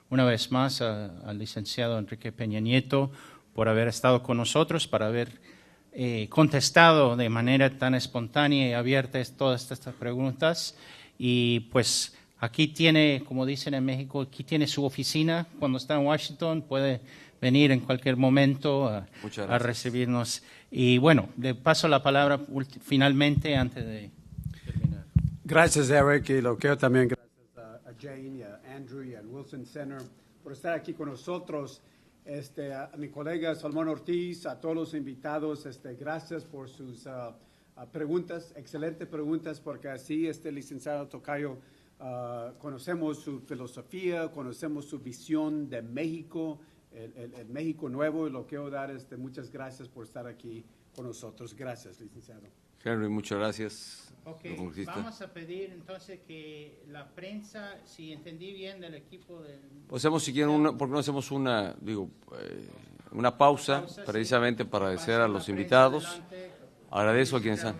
una vez más al licenciado Enrique Peña Nieto por haber estado con nosotros, para haber contestado de manera tan espontánea y abierta todas estas preguntas. Y pues aquí tiene, como dicen en México, aquí tiene su oficina cuando está en Washington, puede venir en cualquier momento a recibirnos. Y bueno, le paso la palabra finalmente antes de terminar. Gracias, Eric, y lo quiero también gracias a Jane y a Andrew y al Wilson Center por estar aquí con nosotros. A mi colega Salmón Ortiz, a todos los invitados, gracias por sus preguntas, excelentes preguntas, porque así, licenciado Tocayo, conocemos su filosofía, conocemos su visión de México, el México nuevo, y lo quiero dar muchas gracias por estar aquí con nosotros. Gracias, licenciado. Henry, muchas gracias. Okay, vamos a pedir entonces que la prensa, si entendí bien del equipo del... Pues hacemos, si quieren, ¿por qué no hacemos una pausa precisamente para agradecer a los invitados? Adelante. Agradezco a quienes han...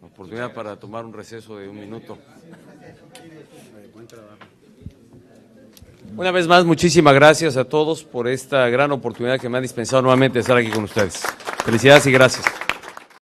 Oportunidad para tomar un receso de un minuto. Una vez más, muchísimas gracias a todos por esta gran oportunidad que me han dispensado nuevamente de estar aquí con ustedes. Felicidades y gracias.